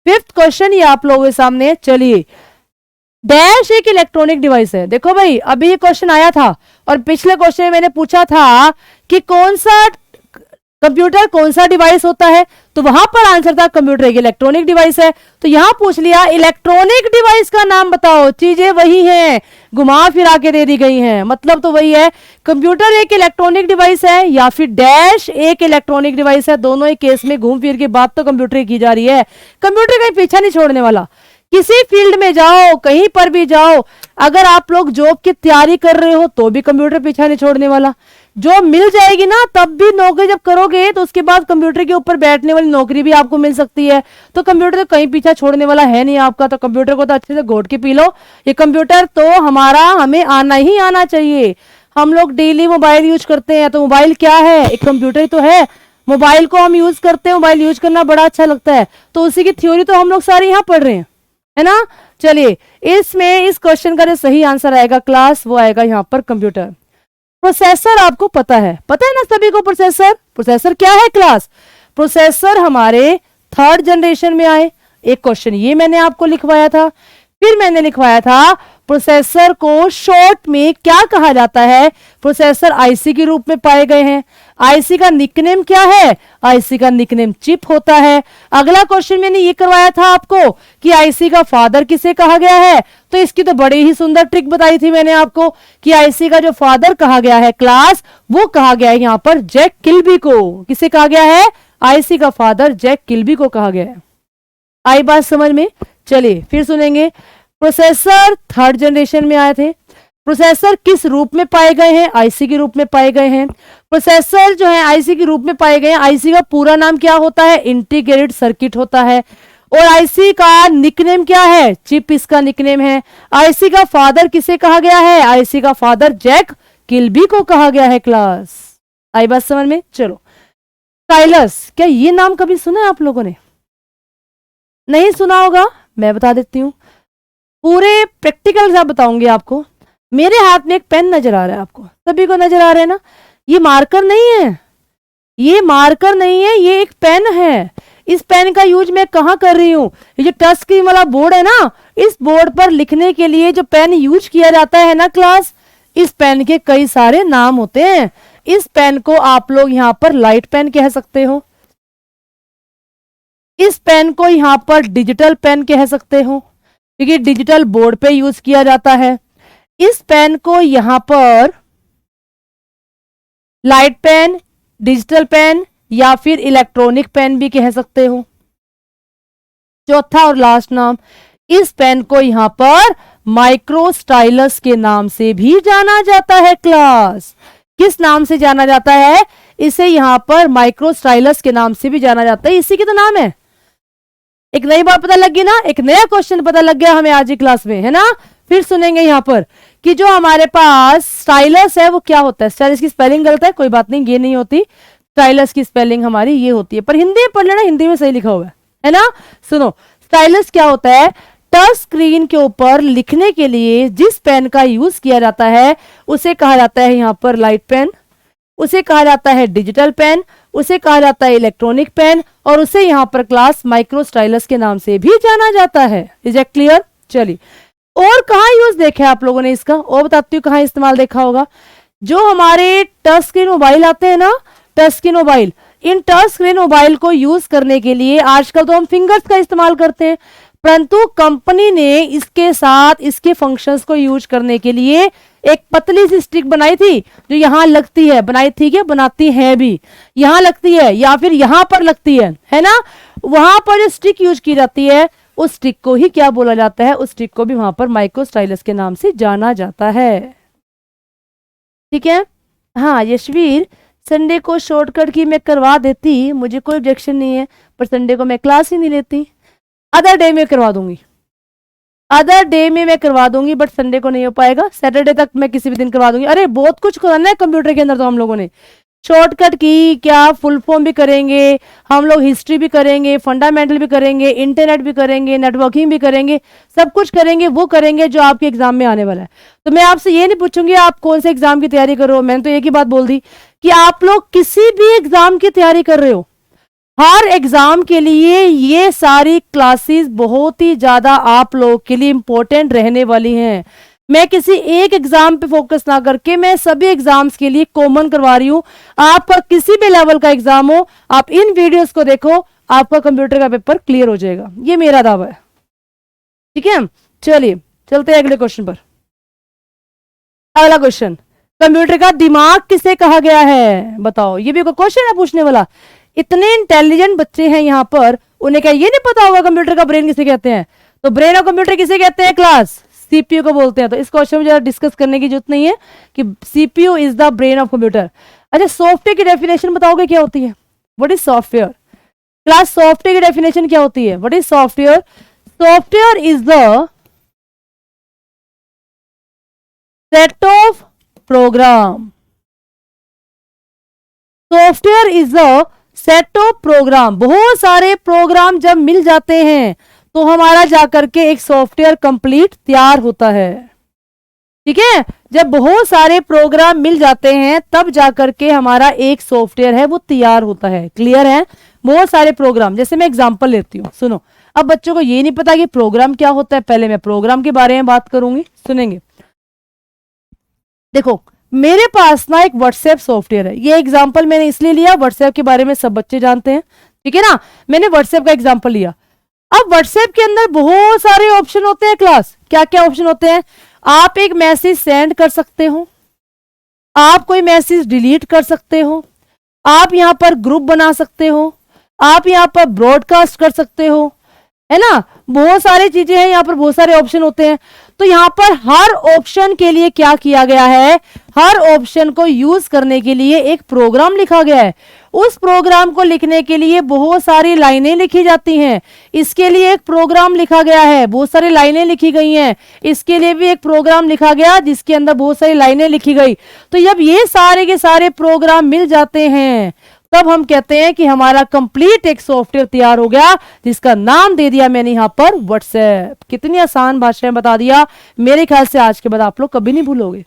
5th क्वेश्चन ये आप लोगों के सामने। चलिए, डैश एक इलेक्ट्रॉनिक डिवाइस है। देखो भाई, अभी ये क्वेश्चन आया था, और पिछले क्वेश्चन में मैंने पूछा था कि कौन सा कंप्यूटर कौन सा डिवाइस होता है, तो वहां पर आंसर था कंप्यूटर एक इलेक्ट्रॉनिक डिवाइस है। तो यहां पूछ लिया इलेक्ट्रॉनिक डिवाइस का नाम बताओ, चीजें वही हैं, घुमा फिरा के दे दी गई हैं, मतलब तो वही है, कंप्यूटर एक इलेक्ट्रॉनिक डिवाइस है या फिर डैश एक इलेक्ट्रॉनिक डिवाइस है। दोनों ही केस में घूम फिर के बात तो कंप्यूटर की जा रही है। कंप्यूटर कहीं पीछा नहीं छोड़ने वाला, किसी फील्ड में जाओ, कहीं पर भी जाओ, अगर आप लोग जॉब की तैयारी कर रहे हो तो भी कंप्यूटर पीछा नहीं छोड़ने वाला। जॉब मिल जाएगी ना, तब भी नौकरी जब करोगे तो उसके बाद कंप्यूटर के ऊपर बैठने वाली नौकरी भी आपको मिल सकती है। तो कंप्यूटर तो कहीं पीछा छोड़ने वाला है नहीं आपका, तो कंप्यूटर को तो अच्छे से घोट के पी लो। ये कंप्यूटर तो हमें आना ही आना चाहिए। हम लोग डेली मोबाइल यूज करते हैं, तो मोबाइल क्या है, एक कंप्यूटर ही तो है। मोबाइल को हम यूज करते हैं, मोबाइल यूज करना बड़ा अच्छा लगता है, तो उसी की थ्योरी तो हम लोग सारे यहाँ पढ़ रहे हैं, है ना। चलिए, इसमें इस क्वेश्चन का जो सही आंसर आएगा क्लास, वो आएगा यहाँ पर कंप्यूटर। प्रोसेसर आपको पता है ना सभी को। प्रोसेसर क्या है क्लास, प्रोसेसर हमारे थर्ड जनरेशन में आए। एक क्वेश्चन ये मैंने आपको लिखवाया था, फिर मैंने लिखवाया था प्रोसेसर को शॉर्ट में क्या कहा जाता है। प्रोसेसर आईसी के रूप में पाए गए हैं। आईसी का निकनेम क्या है, आईसी का निकनेम चिप होता है। अगला क्वेश्चन मैंने ये करवाया था आपको कि आईसी का फादर किसे कहा गया है, तो इसकी तो बड़ी ही सुंदर ट्रिक बताई थी मैंने आपको कि आईसी का जो फादर कहा गया है क्लास, वो कहा गया है यहां पर जैक किल्बी को। किसे कहा गया है, आईसी का फादर जैक किल्बी को कहा गया है। आई बात समझ में। चलिए फिर सुनेंगे। प्रोसेसर थर्ड जनरेशन में आए थे। प्रोसेसर किस रूप में पाए गए हैं, आईसी के रूप में पाए गए हैं। प्रोसेसर जो है आईसी के रूप में पाए गए हैं। आईसी का पूरा नाम क्या होता है, इंटीग्रेटेड सर्किट होता है। और आईसी का निकनेम क्या है, चिप इसका निकनेम है। आईसी का फादर किसे कहा गया है, आईसी का फादर जैक किल्बी को कहा गया है क्लास। आई बात समझ में। चलो, स्टाइलस, क्या ये नाम कभी सुना है आप लोगों ने, नहीं सुना होगा, मैं बता देती हूँ, पूरे प्रैक्टिकल से बताऊंगी आपको। मेरे हाथ में एक पेन नजर आ रहा है, आपको सभी को नजर आ रहा है ना। ये मार्कर नहीं है, ये मार्कर नहीं है, ये एक पेन है। इस पेन का यूज मैं कहाँ कर रही हूँ, ये जो टच स्क्रीन वाला बोर्ड है ना, इस बोर्ड पर लिखने के लिए जो पेन यूज किया जाता है ना क्लास, इस पेन के कई सारे नाम होते हैं। इस पेन को आप लोग यहाँ पर लाइट पेन कह सकते हो, इस पेन को यहाँ पर डिजिटल पेन कह सकते हो, क्योंकि डिजिटल बोर्ड पे यूज किया जाता है। इस पेन को यहां पर लाइट पेन, डिजिटल पेन या फिर इलेक्ट्रॉनिक पेन भी कह सकते हो। चौथा और लास्ट नाम, इस पेन को यहां पर माइक्रो स्टाइलस के नाम से भी जाना जाता है क्लास। किस नाम से जाना जाता है, इसे यहां पर माइक्रो स्टाइलस के नाम से भी जाना जाता है, इसी के तो नाम है। एक नई बात पता लग गई ना, एक नया क्वेश्चन पता लग गया हमें आज की क्लास में, है ना। फिर सुनेंगे यहाँ पर कि जो हमारे पास स्टाइलस है वो क्या होता है। स्टाइलस की स्पेलिंग गलत है, कोई बात नहीं, ये नहीं होती, स्टाइलस की स्पेलिंग हमारी ये होती है, पर हिंदी में पढ़ लेना, हिंदी में सही लिखा हुआ है ना। सुनो, स्टाइलस क्या होता है, टच स्क्रीन के ऊपर लिखने के लिए जिस पेन का यूज किया जाता है उसे कहा जाता है यहाँ पर लाइट पेन, उसे कहा जाता है डिजिटल पेन, उसे कहा जाता है इलेक्ट्रॉनिक पेन, और उसे यहाँ पर क्लास माइक्रो स्टाइलस के नाम से भी जाना जाता है। Is it clear. चलिए, और कहाँ यूज देखा है आप लोगों ने इसका, और बताती हूँ कहाँ इस्तेमाल देखा होगा। जो हमारे टच स्क्रीन मोबाइल आते हैं ना, touch screen mobile, in touch screen mobile को यूज करने के लिए आजकल तो हम फिंगर्स का इस्तेमाल करते हैं, परंतु कंपनी ने इसके साथ इसके फंक्शंस को यूज करने के लिए एक पतली सी स्टिक बनाई थी, जो यहां लगती है, बनाई थी क्या, बनाती है भी, यहां लगती है या फिर यहां पर लगती है ना। वहां पर जो स्टिक यूज की जाती है उस स्टिक को ही क्या बोला जाता है, उस स्टिक को भी वहां पर माइक्रो स्टाइलस के नाम से जाना जाता है। ठीक है। हाँ यशवीर, संडे को शॉर्टकट की मैं करवा देती, मुझे कोई ऑब्जेक्शन नहीं है, पर संडे को मैं क्लास ही नहीं लेती। अदर डे में करवा दूंगी, अदर डे में मैं करवा दूंगी, बट संडे को नहीं हो पाएगा। सैटरडे तक मैं किसी भी दिन करवा दूंगी। अरे बहुत कुछ करना है कंप्यूटर के अंदर, तो हम लोगों ने शॉर्टकट की क्या, फुल फॉर्म भी करेंगे हम लोग, हिस्ट्री भी करेंगे, फंडामेंटल भी करेंगे, इंटरनेट भी करेंगे, नेटवर्किंग भी करेंगे, सब कुछ करेंगे, वो करेंगे जो आपके एग्जाम में आने वाला है। तो मैं आपसे ये नहीं पूछूंगी आप कौन से एग्जाम की तैयारी कर रहे हो, मैंने तो एक ही बात बोल दी कि आप लोग किसी भी एग्जाम की तैयारी कर रहे हो, हर एग्जाम के लिए ये सारी क्लासेस बहुत ही ज्यादा आप लोग के लिए इंपॉर्टेंट रहने वाली हैं। मैं किसी एक एग्जाम पे फोकस ना करके मैं सभी एग्जाम्स के लिए कॉमन करवा रही हूं। आपका किसी भी लेवल का एग्जाम हो, आप इन वीडियोस को देखो, आपका कंप्यूटर का पेपर क्लियर हो जाएगा, ये मेरा दावा है। ठीक है, चलिए चलते हैं अगले क्वेश्चन पर। अगला क्वेश्चन, कंप्यूटर का दिमाग किसे कहा गया है? बताओ, ये भी कोई क्वेश्चन है पूछने वाला। इतने इंटेलिजेंट बच्चे हैं यहाँ पर, उन्हें क्या ये नहीं पता होगा कंप्यूटर का ब्रेन किसे कहते हैं? तो ब्रेन ऑफ कंप्यूटर किसे कहते हैं क्लास? सीपीयू को बोलते हैं। तो इस क्वेश्चन में जरा डिस्कस करने की जरूरत नहीं है कि CPU is the brain of computer. अच्छा, सॉफ्टवेयर की डेफिनेशन बताओगे क्या होती है? What is software? Class software की डेफिनेशन क्या होती है? What is software? Software is the set of program. Software is the set of program. बहुत सारे प्रोग्राम जब मिल जाते हैं तो हमारा जाकर के एक सॉफ्टवेयर कंप्लीट तैयार होता है। ठीक है, जब बहुत सारे प्रोग्राम मिल जाते हैं तब जाकर के हमारा एक सॉफ्टवेयर है वो तैयार होता है। क्लियर है? बहुत सारे प्रोग्राम, जैसे मैं एग्जांपल लेती हूँ, सुनो। अब बच्चों को ये नहीं पता कि प्रोग्राम क्या होता है, पहले मैं प्रोग्राम के बारे में बात करूंगी, सुनेंगे। देखो, मेरे पास ना एक व्हाट्सएप सॉफ्टवेयर है। ये एग्जांपल मैंने इसलिए लिया, व्हाट्सएप के बारे में सब बच्चे जानते हैं, ठीक है ना। मैंने व्हाट्सएप का एग्जांपल लिया। अब व्हाट्सएप के अंदर बहुत सारे ऑप्शन होते हैं क्लास। क्या क्या ऑप्शन होते हैं? आप एक मैसेज सेंड कर सकते हो, आप कोई मैसेज डिलीट कर सकते हो, आप यहां पर ग्रुप बना सकते हो, आप यहां पर ब्रॉडकास्ट कर सकते हो, है ना। बहुत सारी चीजें हैं, यहां पर बहुत सारे ऑप्शन होते हैं। तो यहां पर हर ऑप्शन के लिए क्या किया गया है? हर ऑप्शन को यूज करने के लिए एक प्रोग्राम लिखा गया है। उस प्रोग्राम को लिखने के लिए बहुत सारी लाइनें लिखी जाती हैं। इसके लिए एक प्रोग्राम लिखा गया है, बहुत सारी लाइनें लिखी गई हैं। इसके लिए भी एक प्रोग्राम लिखा गया जिसके अंदर बहुत सारी लाइनें लिखी गई। तो जब ये सारे के सारे प्रोग्राम मिल जाते हैं तब हम कहते हैं कि हमारा कंप्लीट एक सॉफ्टवेयर तैयार हो गया, जिसका नाम दे दिया मैंने यहां पर व्हाट्सएप। कितनी आसान भाषा में बता दिया, मेरे ख्याल से आज के बाद आप लोग कभी नहीं भूलोगे।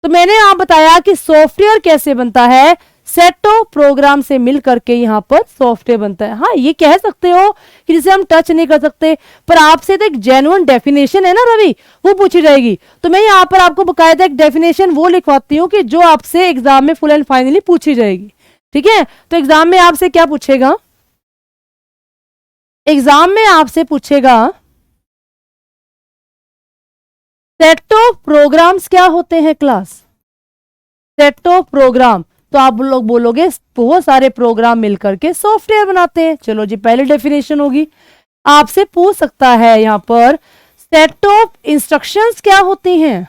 तो मैंने यहां बताया कि सॉफ्टवेयर कैसे बनता है, सेट ऑफ प्रोग्राम से मिल करके यहां पर सॉफ्टवेयर बनता है। हाँ, ये कह सकते हो कि जिसे हम टच नहीं कर सकते, पर आपसे तो एक जेन्युइन डेफिनेशन है ना रवि, वो पूछी जाएगी। तो मैं यहां पर आपको बकायदा एक डेफिनेशन वो लिखवाती हूँ कि जो आपसे एग्जाम में फुल एंड फाइनली पूछी जाएगी। ठीक है, तो एग्जाम में आपसे क्या पूछेगा? एग्जाम में आपसे पूछेगा सेट ऑफ प्रोग्राम्स क्या होते हैं क्लास? Set of programme. तो आप लोग बोलोगे बहुत सारे प्रोग्राम मिलकर के सॉफ्टवेयर बनाते हैं। चलो जी, पहली डेफिनेशन होगी। आपसे पूछ सकता है यहां पर सेट ऑफ इंस्ट्रक्शंस क्या होती हैं?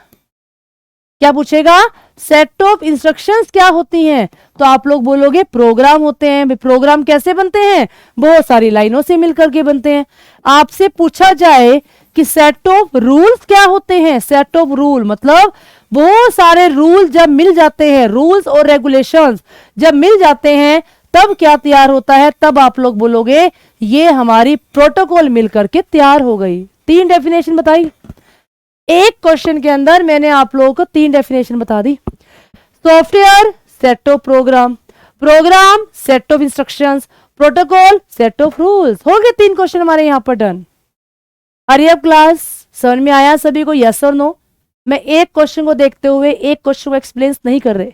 क्या पूछेगा? सेट ऑफ इंस्ट्रक्शंस क्या होती हैं? तो आप लोग बोलोगे प्रोग्राम होते हैं। प्रोग्राम कैसे बनते हैं? बहुत सारी लाइनों से मिलकर के बनते हैं। आपसे पूछा जाए कि सेट ऑफ रूल्स क्या होते हैं? सेट ऑफ रूल मतलब बहुत सारे रूल जब मिल जाते हैं, रूल्स और रेगुलेशंस जब मिल जाते हैं तब क्या तैयार होता है? तब आप लोग बोलोगे ये हमारी प्रोटोकॉल मिलकर के तैयार हो गई। 3 डेफिनेशन बताई एक क्वेश्चन के अंदर, मैंने आप लोगों को 3 डेफिनेशन बता दी। Software set of program, program set of instructions, protocol set of rules. हो गए 3 क्वेश्चन हमारे यहां पर डन। हरी अप क्लास, समझ में आया सभी को? यस और नो? मैं एक क्वेश्चन को देखते हुए एक क्वेश्चन को एक्सप्लेन नहीं कर रहे,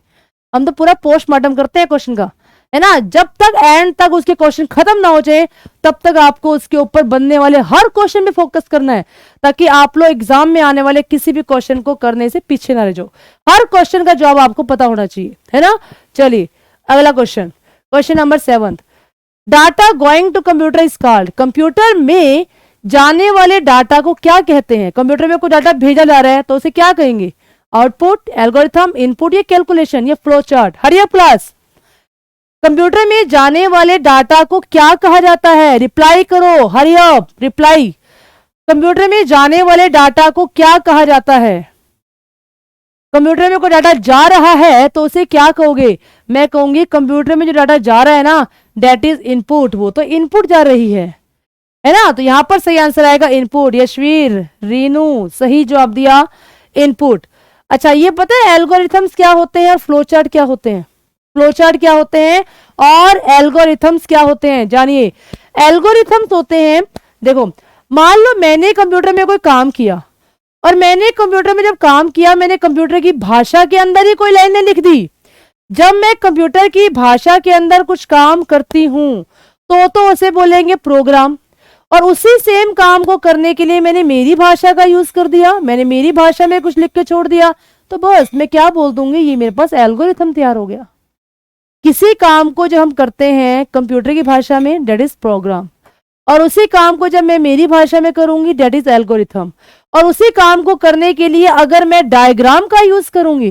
हम तो पूरा पोस्टमार्टम करते हैं क्वेश्चन का, है ना। जब तक एंड तक उसके क्वेश्चन खत्म ना हो जाए तब तक आपको उसके ऊपर बनने वाले हर क्वेश्चन पे फोकस करना है, ताकि आप लोग एग्जाम में आने वाले किसी भी क्वेश्चन को करने से पीछे ना रह जाओ। हर क्वेश्चन का जवाब आपको पता होना चाहिए, है ना। चलिए अगला question, question number 7। Data going to computer is called. Computer में जाने वाले डाटा को क्या कहते हैं? कंप्यूटर में कोई डाटा भेजा जा रहा है तो उसे क्या कहेंगे? आउटपुट, एल्गोरिथम, इनपुट, या कैलकुलेशन, या flow chart. Hurry up class, computer में जाने वाले डाटा को क्या कहा जाता है? रिप्लाई करो, हरी अप, रिप्लाई। कंप्यूटर में जाने वाले डाटा को क्या कहा जाता है? कंप्यूटर में कोई डाटा जा रहा है तो उसे क्या कहोगे? मैं कहूंगी कंप्यूटर में जो डाटा जा रहा है ना, दैट इज इनपुट। वो तो इनपुट जा रही है ना। तो यहां पर सही आंसर आएगा इनपुट। यशवीर, रीनू, सही जवाब दिया इनपुट। अच्छा, ये पता है एल्गोरिथम्स क्या होते हैं और फ्लो चार्ट क्या होते हैं? फ्लो चार्ट क्या होते हैं और एल्गोरिथम्स क्या होते हैं? जानिए। एल्गोरिथम्स होते हैं, देखो मान लो मैंने कंप्यूटर में कोई काम किया और मैंने कंप्यूटर में जब काम किया, मैंने कंप्यूटर की भाषा के अंदर ही कोई लाइनें लिख दी। जब मैं कंप्यूटर की भाषा के अंदर कुछ काम करती हूं तो उसे बोलेंगे प्रोग्राम। और उसी सेम काम को करने के लिए मैंने मेरी भाषा का यूज कर दिया, मैंने मेरी भाषा में कुछ लिख के छोड़ दिया, तो बस मैं क्या बोल दूंगी, ये मेरे पास एल्गोरिथम तैयार हो गया। किसी काम को जब हम करते हैं कंप्यूटर की भाषा में, डेट इज प्रोग्राम, और उसी काम को जब मैं मेरी भाषा में करूंगी, डेट इज एल्गोरिथम। और उसी काम को करने के लिए अगर मैं डायग्राम का यूज करूंगी,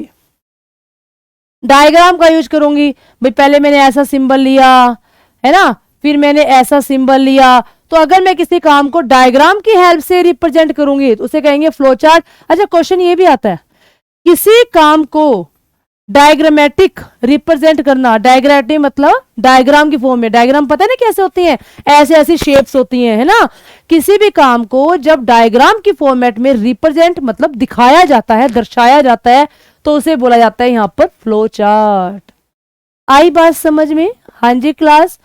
भाई पहले मैंने ऐसा सिंबल लिया है ना, फिर मैंने ऐसा सिंबल लिया, तो अगर मैं किसी काम को डायग्राम की हेल्प से रिप्रेजेंट करूंगी तो उसे कहेंगे फ्लो चार्ट। अच्छा, क्वेश्चन ये भी आता है, किसी काम को डायग्रामेटिक रिप्रेजेंट करना, डायग्रामेटिक मतलब डायग्राम की फॉर्म में, डायग्राम पता है ना कैसे होती हैं, ऐसे ऐसी शेप्स होती हैं, है ना। किसी भी काम को जब डायग्राम की फॉर्मेट में रिप्रेजेंट मतलब दिखाया जाता है, दर्शाया जाता है, तो उसे बोला जाता है यहां पर फ्लो चार्ट। आई बात समझ में? हाँ जी क्लास,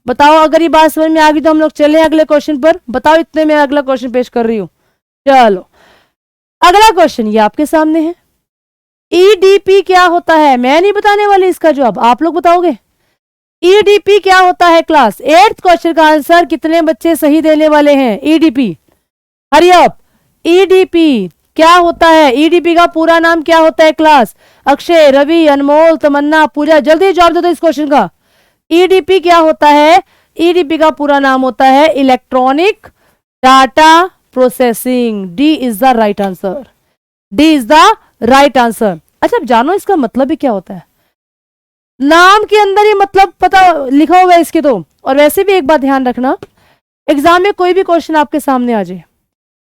बताओ अगर ये बात समझ में आ गई तो हम लोग चले अगले क्वेश्चन पर। बताओ, इतने में अगला क्वेश्चन पेश कर रही हूं। चलो अगला क्वेश्चन ये आपके सामने है, ईडीपी क्या होता है? मैं नहीं बताने वाली इसका जवाब, आप लोग बताओगे। ईडीपी क्या होता है क्लास? 8th क्वेश्चन का आंसर कितने बच्चे सही देने वाले हैं? EDP, hurry up. ईडीपी क्या होता है? ईडीपी का पूरा नाम क्या होता है क्लास? अक्षय, रवि, अनमोल, तमन्ना, पूजा, जल्दी जवाब दे दो इस क्वेश्चन का। ईडीपी क्या होता है? ईडीपी का पूरा नाम होता है electronic data processing. D is the right answer, D is the right answer. अच्छा, अब जानो इसका मतलब भी क्या होता है। नाम के अंदर ही मतलब पता लिखा हुआ है इसके तो। और वैसे भी एक बात ध्यान रखना, एग्जाम में कोई भी क्वेश्चन आपके सामने आ जाए,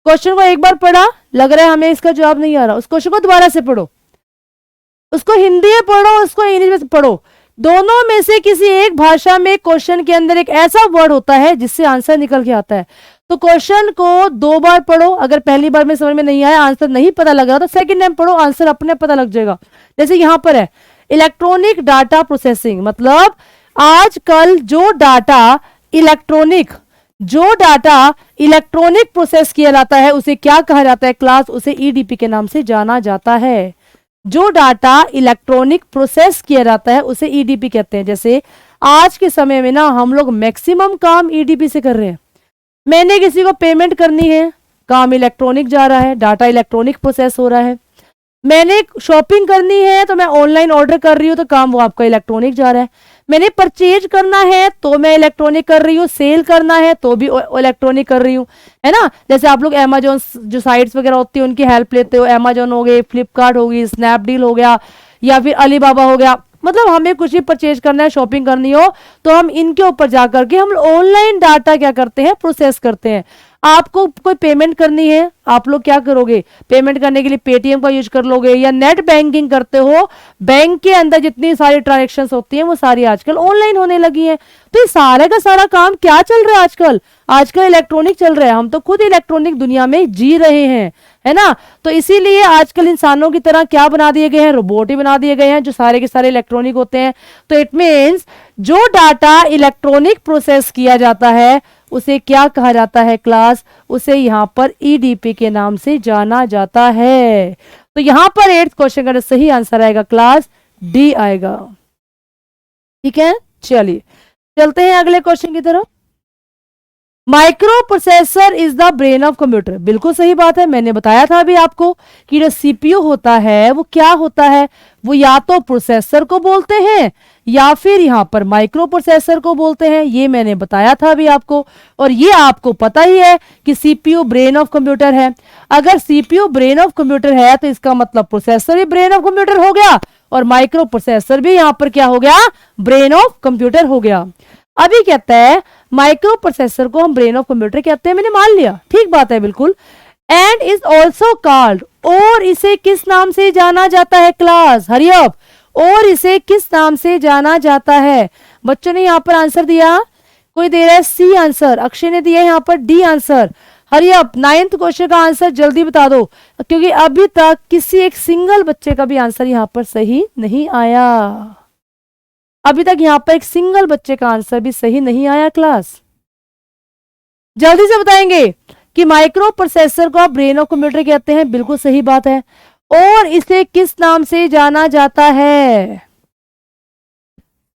क्वेश्चन को एक बार पढ़ा, लग रहा है हमें इसका जवाब नहीं आ रहा, उस क्वेश्चन को दोबारा से पढ़ो, उसको हिंदी में पढ़ो, उसको इंग्लिश में पढ़ो, दोनों में से किसी एक भाषा में क्वेश्चन के अंदर एक ऐसा वर्ड होता है जिससे आंसर निकल के आता है। तो क्वेश्चन को 2 बार पढ़ो, अगर पहली बार में समझ में नहीं आया, आंसर नहीं पता लगा तो सेकंड टाइम पढ़ो, आंसर अपने पता लग जाएगा। जैसे यहां पर है इलेक्ट्रॉनिक डाटा प्रोसेसिंग, मतलब आजकल जो डाटा इलेक्ट्रॉनिक प्रोसेस किया जाता है उसे क्या कहा जाता है क्लास? उसे ईडीपी के नाम से जाना जाता है। जो डाटा इलेक्ट्रॉनिक प्रोसेस किया जाता है उसे ईडीपी कहते हैं। जैसे आज के समय में ना हम लोग मैक्सिमम काम ईडीपी से कर रहे हैं। मैंने किसी को पेमेंट करनी है, काम इलेक्ट्रॉनिक जा रहा है, डाटा इलेक्ट्रॉनिक प्रोसेस हो रहा है। मैंने शॉपिंग करनी है तो मैं ऑनलाइन ऑर्डर कर रही हूँ तो काम वो आपका इलेक्ट्रॉनिक जा रहा है। मैंने परचेज करना है तो मैं इलेक्ट्रॉनिक कर रही हूँ, सेल करना है तो भी इलेक्ट्रॉनिक कर रही हूँ, है ना। जैसे आप लोग अमेजोन जो साइट्स वगैरह होती है उनकी हेल्प लेते हो, अमेजोन हो गई, फ्लिपकार्ट हो गई, स्नैपडील हो गया, या फिर अलीबाबा हो गया। मतलब हमें कुछ भी परचेज करना है, शॉपिंग करनी हो तो हम इनके ऊपर जाकर के हम ऑनलाइन डाटा क्या करते हैं, प्रोसेस करते हैं। आपको कोई पेमेंट करनी है, आप लोग क्या करोगे? पेमेंट करने के लिए पेटीएम का यूज कर लोगे, या नेट बैंकिंग करते हो, बैंक के अंदर जितनी सारी ट्रांजेक्शन्स होती हैं वो सारी आजकल ऑनलाइन होने लगी हैं। तो ये सारे का सारा काम क्या चल रहा है आजकल इलेक्ट्रॉनिक चल रहा है। हम तो खुद इलेक्ट्रॉनिक दुनिया में जी रहे हैं, है ना। तो इसीलिए आजकल इंसानों की तरह क्या बना दिए गए हैं? रोबोट ही बना दिए गए हैं जो सारे के सारे इलेक्ट्रॉनिक होते हैं। तो इट मीन्स जो डाटा इलेक्ट्रॉनिक प्रोसेस किया जाता है उसे क्या कहा जाता है क्लास? उसे यहां पर ईडीपी के नाम से जाना जाता है। तो यहां पर 8th क्वेश्चन का सही आंसर आएगा क्लास डी आएगा। ठीक है, चलिए चलते हैं अगले क्वेश्चन की तरफ। Micro processor is the brain of computer. बिल्कुल सही बात है, मैंने बताया था अभी आपको कि जो सीपीयू होता है वो क्या होता है, वो या तो प्रोसेसर को बोलते हैं या फिर यहां पर माइक्रो प्रोसेसर को बोलते हैं, ये मैंने बताया था अभी आपको। और ये आपको पता ही है कि सीपीयू ब्रेन ऑफ कंप्यूटर है। अगर सीपीयू ब्रेन ऑफ कंप्यूटर है तो इसका मतलब प्रोसेसर भी ब्रेन ऑफ कंप्यूटर हो गया और माइक्रो प्रोसेसर भी यहां पर क्या हो गया? ब्रेन ऑफ कंप्यूटर हो गया। अभी कहता है माइक्रो प्रोसेसर को हम ब्रेन ऑफ कंप्यूटर कहते हैं, मैंने मान लिया, ठीक बात है बिल्कुल। एंड इज ऑल्सो कॉल्ड, और इसे किस नाम से जाना जाता है क्लास? हरी अप, और इसे किस नाम से जाना जाता है? बच्चों ने यहां पर आंसर दिया, कोई दे रहा है सी आंसर, अक्षय ने दिया यहां पर D answer. Hurry up, 9th question का आंसर जल्दी बता दो, क्योंकि अभी तक किसी एक सिंगल बच्चे का भी आंसर यहां पर सही नहीं आया। अभी तक यहां पर एक सिंगल बच्चे का आंसर भी सही नहीं आया क्लास। जल्दी से बताएंगे कि माइक्रो प्रोसेसर को आप ब्रेन ऑफ कंप्यूटर कहते हैं, बिल्कुल सही बात है। और इसे किस नाम से जाना जाता है?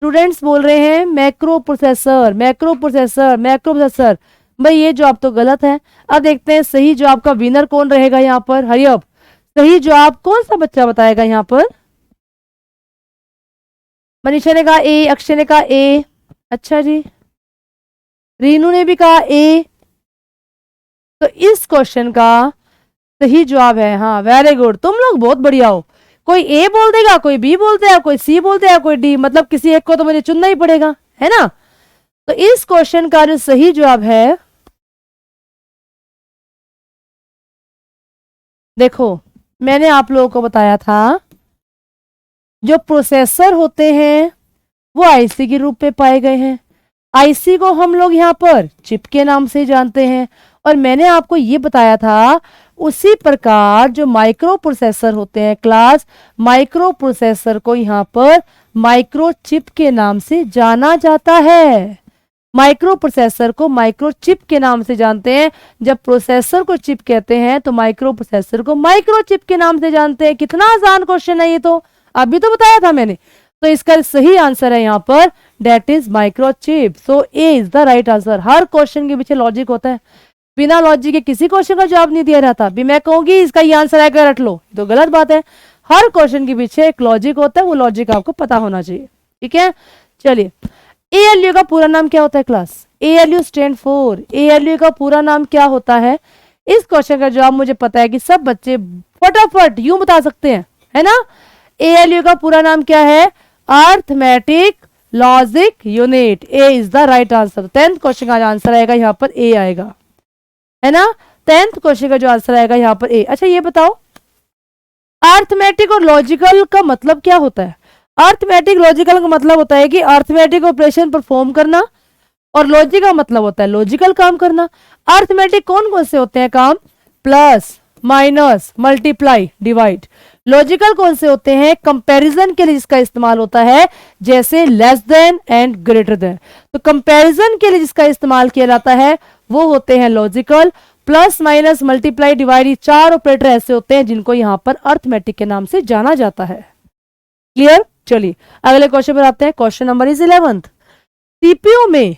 स्टूडेंट्स बोल रहे हैं macro processor, macro processor, macro processor. भाई ये जवाब तो गलत है। अब देखते हैं सही जवाब का विनर कौन रहेगा यहाँ पर। हरी अप, सही जवाब कौन सा बच्चा बताएगा यहाँ पर? मनीषा ने कहा ए, अक्षय ने कहा ए, अच्छा जी, रीनू ने भी कहा ए। तो इस क्वेश्चन का सही जवाब है, हाँ वेरी गुड, तुम लोग बहुत बढ़िया हो। कोई ए बोल देगा, कोई बी बोल देगा, कोई सी बोल देगा, कोई डी, मतलब किसी एक को तो मुझे चुनना ही पड़ेगा, है ना। तो इस क्वेश्चन का जो सही जवाब है, देखो मैंने आप लोगों को बताया था जो प्रोसेसर होते हैं वो आईसी के रूप में पाए गए हैं। आईसी को हम लोग यहाँ पर चिप के नाम से जानते हैं। और मैंने आपको ये बताया था उसी प्रकार जो माइक्रो प्रोसेसर होते हैं क्लास, माइक्रो प्रोसेसर को यहाँ पर माइक्रो चिप के नाम से जाना जाता है। माइक्रो प्रोसेसर को माइक्रो चिप के नाम से जानते हैं। जब प्रोसेसर को चिप कहते हैं तो माइक्रो प्रोसेसर को माइक्रो चिप के नाम से जानते हैं। कितना आसान क्वेश्चन है ये, तो अभी तो बताया था मैंने। तो इसका सही आंसर है यहाँ पर that is microchip. So A is the right answer. हर क्वेश्चन के पीछे लॉजिक होता है, बिना लॉजिक के किसी क्वेश्चन का जवाब नहीं दिया रहता। भी मैं कहूंगी इसका ये आंसर है रट लो, तो गलत बात है। हर क्वेश्चन के पीछे एक लॉजिक होता है, वो लॉजिक आपको पता होना चाहिए, ठीक है। चलिए, एएलयू का पूरा नाम क्या होता है class? ALU stand for, ALU का पूरा नाम क्या होता है? इस क्वेश्चन का जवाब मुझे पता है कि सब बच्चे फटाफट यूं बता सकते हैं, है ना। एएलयू का पूरा नाम क्या है? Arithmetic logic unit. A is the right answer. 10th question का आंसर आएगा यहाँ पर ए आएगा, है ना। 10th क्वेश्चन का जो आंसर आएगा यहाँ पर ए। अच्छा ये बताओ अर्थमेटिक और लॉजिकल का मतलब क्या होता है? अर्थमेटिक लॉजिकल का मतलब होता है कि अर्थमेटिक ऑपरेशन परफॉर्म करना, और लॉजिक का मतलब होता है लॉजिकल काम करना। अर्थमेटिक कौन कौन से होते हैं काम? Plus, minus, multiply, divide. Logical कौन से होते हैं? कंपैरिजन के लिए जिसका इस्तेमाल होता है, जैसे less than and greater than. तो कंपैरिजन के लिए जिसका इस्तेमाल किया जाता है वो होते हैं logical. Plus, minus, multiply, divide, ये 4 ऑपरेटर ऐसे होते हैं जिनको यहां पर अर्थमेटिक के नाम से जाना जाता है। क्लियर? चलिए अगले क्वेश्चन पर आते हैं। Question number is 11th। CPU में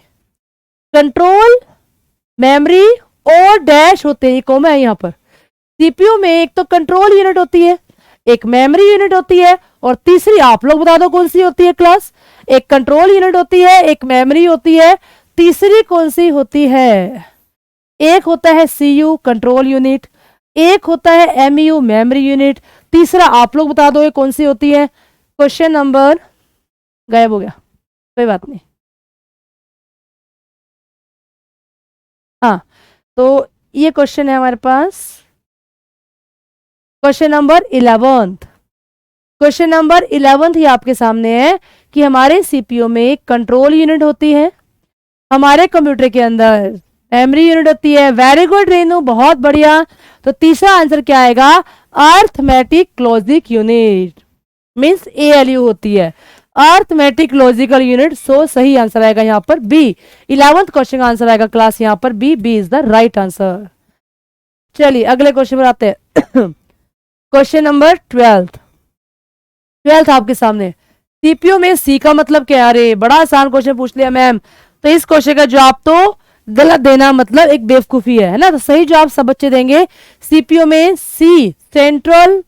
कंट्रोल, मेमोरी और डैश होते हैं, ये कॉमन है यहाँ पर। सीपीयू में एक तो कंट्रोल यूनिट होती है, एक मेमोरी यूनिट होती है, और तीसरी आप लोग बता दो कौन सी होती है क्लास? एक कंट्रोल यूनिट होती है, एक मेमोरी होती है, तीसरी कौन सी होती है? एक होता है सीयू कंट्रोल यूनिट, एक होता है एमयू मेमोरी यूनिट, तीसरा आप लोग बता दो ये कौन सी होती है। क्वेश्चन नंबर गायब हो गया, कोई बात नहीं। हाँ तो ये क्वेश्चन है हमारे पास, question number 11th। Question number 11th ये आपके सामने है कि हमारे सीपीयू में एक कंट्रोल यूनिट होती है, हमारे कंप्यूटर के अंदर मेमोरी यूनिट होती है। वेरी गुड रेनू, बहुत बढ़िया। तो तीसरा आंसर क्या आएगा? Arithmetic logic unit means ALU होती है, अर्थमेटिक लॉजिकल यूनिट। सो सही आंसर आएगा यहाँ पर बी। 11th क्वेश्चन का आंसर आएगा क्लास यहाँ पर B. B is the right answer. चलिए अगले क्वेश्चन पर आते हैं। क्वेश्चन नंबर 12th आपके सामने। सीपीयू में सी का मतलब क्या है? अरे बड़ा आसान क्वेश्चन पूछ लिया मैम। तो इस क्वेश्चन का जवाब तो गलत देना मतलब एक बेवकूफी है ना। तो सही जवाब सब बच्चे देंगे। सीपीयू में C central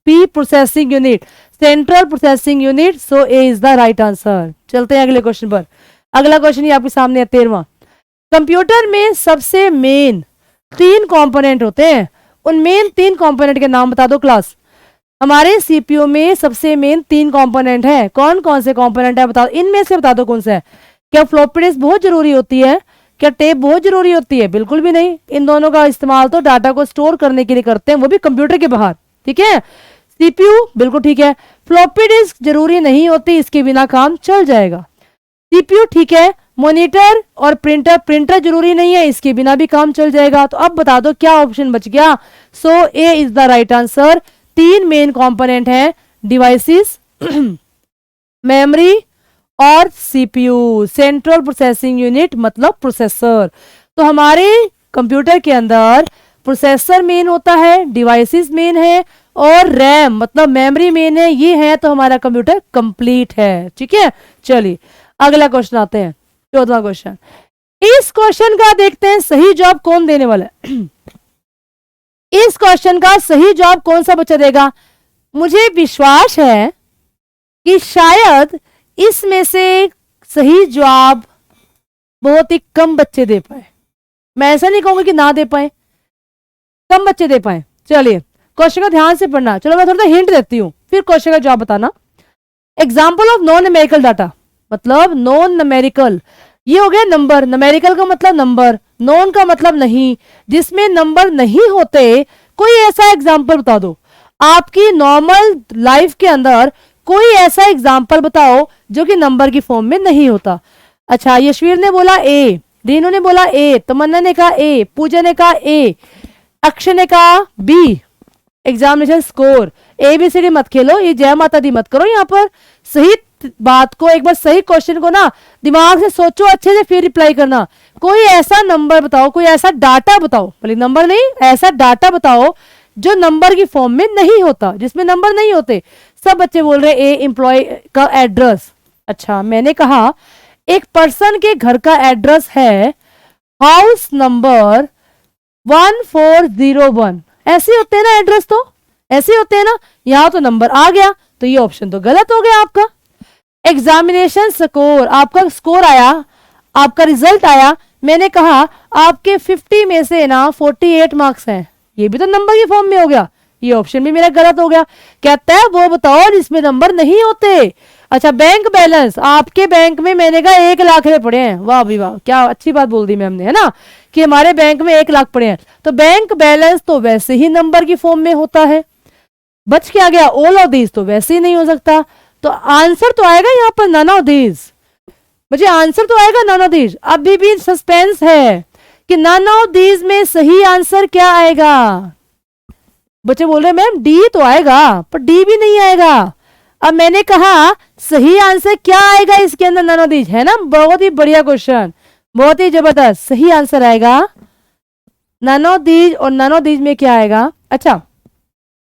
P processing unit, central processing unit. So A is the right answer. चलते हैं अगले क्वेश्चन पर। अगला क्वेश्चन ये आपके सामने है 13वां। कंप्यूटर में सबसे मेन 3 कंपोनेंट होते हैं, उन मेन 3 कंपोनेंट के नाम बता दो क्लास। हमारे सीपीयू में सबसे मेन 3 कंपोनेंट है। कौन कौन से कंपोनेंट है बताओ, इनमें से बता दो कौन सा है। क्या फ्लॉपी डिस्क बहुत जरूरी होती है? क्या टेप बहुत जरूरी होती है? बिल्कुल भी नहीं। इन दोनों का इस्तेमाल तो डाटा को स्टोर करने के लिए करते हैं, वो भी कंप्यूटर के बाहर, ठीक है। सीपीयू बिल्कुल ठीक है। फ्लॉपी डिस्क जरूरी नहीं होती, इसके बिना काम चल जाएगा। सीपीयू ठीक है। मॉनिटर और प्रिंटर, प्रिंटर जरूरी नहीं है, इसके बिना भी काम चल जाएगा। तो अब बता दो क्या ऑप्शन बच गया। So A is the right answer. 3 main component हैं, डिवाइसेस, मेमोरी और सीपीयू, सेंट्रल प्रोसेसिंग यूनिट मतलब प्रोसेसर। तो हमारे कंप्यूटर के अंदर प्रोसेसर मेन होता है, डिवाइसेस मेन है और रैम मतलब मेमोरी मेन है, ये है तो हमारा कंप्यूटर कंप्लीट है। ठीक है, चलिए अगला क्वेश्चन आते हैं, 14वां क्वेश्चन। इस क्वेश्चन का देखते हैं सही जवाब कौन देने वाला है। इस क्वेश्चन का सही जवाब कौन सा बच्चा देगा? मुझे विश्वास है कि शायद इसमें से सही जवाब बहुत ही कम बच्चे दे पाए। मैं ऐसा नहीं कहूंगा कि ना दे पाए, कम बच्चे दे पाए। चलिए क्वेश्चन का ध्यान से पढ़ना। चलो मैं थोड़ा सा हिंट देती हूँ, फिर क्वेश्चन का जवाब बताना। Example of non numerical data, मतलब नॉन न्यूमेरिकल, ये हो गया नंबर। न्यूमेरिकल का मतलब नंबर, नॉन का मतलब नहीं, जिसमें नंबर नहीं होते। कोई ऐसा एग्जाम्पल बता दो, आपकी नॉर्मल लाइफ के अंदर कोई ऐसा एग्जाम्पल बताओ जो कि नंबर की फॉर्म में नहीं होता। अच्छा, यशवीर ने बोला ए, रीनू ने बोला ए, तमन्ना ने कहा ए, पूजा ने कहा ए, अक्षय ने कहा बी। एग्जामिनेशन स्कोर ABCD मत खेलो, ये जय माता दी मत करो। यहाँ पर सही बात को, एक बार सही क्वेश्चन को ना दिमाग से सोचो अच्छे से, फिर रिप्लाई करना। कोई ऐसा नंबर बताओ, कोई ऐसा डाटा बताओ, भले नंबर नहीं, ऐसा डाटा बताओ जो नंबर की फॉर्म में नहीं होता, जिसमें नंबर नहीं होते। सब बच्चे बोल रहे ए, एम्प्लॉय का एड्रेस। अच्छा, मैंने कहा एक पर्सन के घर का एड्रेस है हाउस नंबर 1401। ऐसे होते हैं ना एड्रेस, तो ऐसे होते हैं ना। यहां तो नंबर आ गया, तो ये ऑप्शन तो गलत हो गया आपका। एग्जामिनेशन स्कोर, आपका स्कोर आया, आपका रिजल्ट आया, मैंने कहा आपके 50 में से ना 48 मार्क्स हैं, ये भी तो नंबर की फॉर्म में हो गया, ये ऑप्शन भी मेरा गलत हो गया। कहता है वो बताओ जिसमें नंबर नहीं होते। अच्छा, बैंक बैलेंस, आपके बैंक में मैंने कहा 1 लाख रुपए पड़े हैं। वाह भी वाह, क्या अच्छी बात बोल दी मैम ने, है ना, कि हमारे बैंक में 1 लाख पड़े हैं। तो बैंक बैलेंस तो वैसे ही नंबर की फॉर्म में होता है। बच क्या गया? ऑल ऑफ दीज तो वैसे ही नहीं हो सकता। तो आंसर तो आएगा यहाँ पर नन ऑफ दीज। मुझे आंसर तो आएगा नन ऑफ दीज। अभी भी सस्पेंस है कि नन ऑफ दीज में सही आंसर क्या आएगा। बच्चे बोल रहे मैम डी तो आएगा, पर डी भी नहीं आएगा। अब मैंने कहा सही आंसर क्या आएगा इसके अंदर, नन ऑफ दीज, है ना। बहुत ही बढ़िया क्वेश्चन, बहुत ही जबरदस्त। सही आंसर आएगा नन ऑफ दीज, और नन ऑफ दीज में क्या आएगा? अच्छा,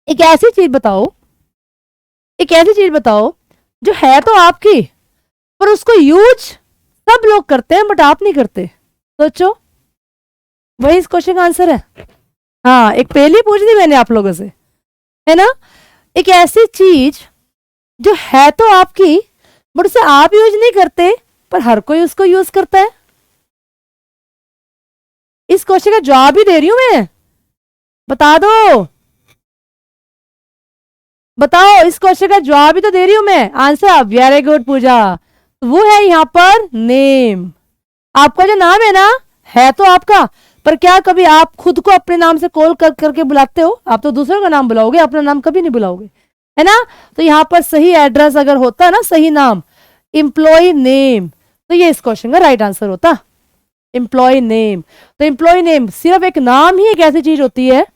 एक ऐसी चीज बताओ, एक ऐसी चीज बताओ जो है तो आपकी, पर उसको यूज सब लोग करते हैं बट आप नहीं करते। सोचो, वही इस क्वेश्चन का आंसर है। हाँ, एक पहली पूछ दी मैंने आप लोगों से, है ना। एक ऐसी चीज जो है तो आपकी बट उसे आप यूज नहीं करते, पर हर कोई उसको यूज करता है। इस क्वेश्चन का जवाब ही दे रही हूं मैं, बता दो, बताओ, इस क्वेश्चन का जवाब ही तो दे रही हूं मैं। आंसर, वेरी गुड पूजा, वो है यहाँ पर नेम। आपका जो नाम है ना, है तो आपका, पर क्या कभी आप खुद को अपने नाम से कॉल करके बुलाते हो? आप तो दूसरों का नाम बुलाओगे, अपना नाम कभी नहीं बुलाओगे, है ना। तो यहाँ पर सही एड्रेस अगर होता है ना, सही नाम, एम्प्लॉय नेम, तो ये इस क्वेश्चन का राइट आंसर होता, एम्प्लॉय नेम। तो एम्प्लॉय नेम सिर्फ एक नाम ही एक ऐसी चीज होती है,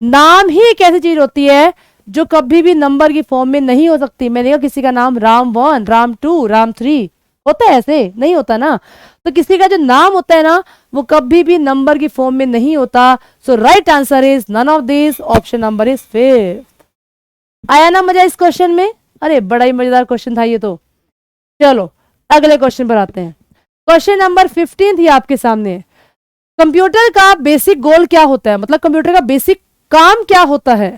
नाम ही एक ऐसी चीज होती है जो कभी भी नंबर की फॉर्म में नहीं हो सकती। मैंने कहा किसी का नाम राम 1, राम 2, राम 3 होता है, ऐसे नहीं होता ना। तो किसी का जो नाम होता है ना, वो कभी भी नंबर की फॉर्म में नहीं होता। So right answer is none of this, option number is 5। आया ना मजा इस क्वेश्चन में? अरे बड़ा ही मजेदार क्वेश्चन था ये तो। चलो अगले क्वेश्चन पर आते हैं। क्वेश्चन नंबर 15 ही आपके सामने है। कंप्यूटर का बेसिक गोल क्या होता है, मतलब कंप्यूटर का बेसिक काम क्या होता है?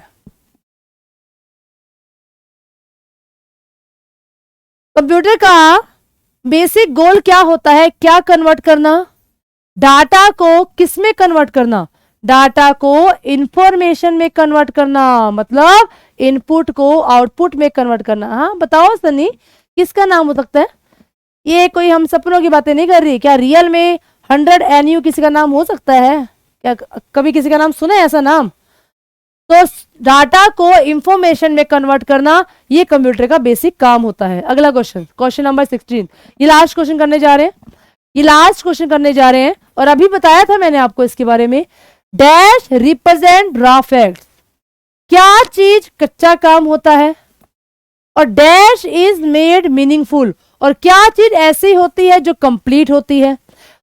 कंप्यूटर का बेसिक गोल क्या होता है? क्या कन्वर्ट करना? डाटा को किस में कन्वर्ट करना? डाटा को इंफॉर्मेशन में कन्वर्ट करना, मतलब इनपुट को आउटपुट में कन्वर्ट करना। हाँ बताओ सनी, किसका नाम हो सकता है? ये कोई हम सपनों की बातें नहीं कर रही। क्या रियल में 100 NU किसी का नाम हो सकता है क्या? कभी किसी का नाम सुना है ऐसा नाम? तो डाटा को इंफॉर्मेशन में कन्वर्ट करना, ये कंप्यूटर का बेसिक काम होता है। अगला क्वेश्चन, क्वेश्चन नंबर 16, ये लास्ट क्वेश्चन करने जा रहे हैं, ये लास्ट क्वेश्चन करने जा रहे हैं। और अभी बताया था मैंने आपको इसके बारे में। डैश रिप्रेजेंट रॉ फैक्ट्स, क्या चीज कच्चा काम होता है, और डैश इज मेड मीनिंगफुल, और क्या चीज ऐसी होती है जो कंप्लीट होती है।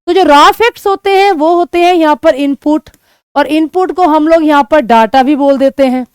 तो जो रॉ फैक्ट्स होते हैं वो होते हैं यहाँ पर इनपुट, और इनपुट को हम लोग यहाँ पर डाटा भी बोल देते हैं।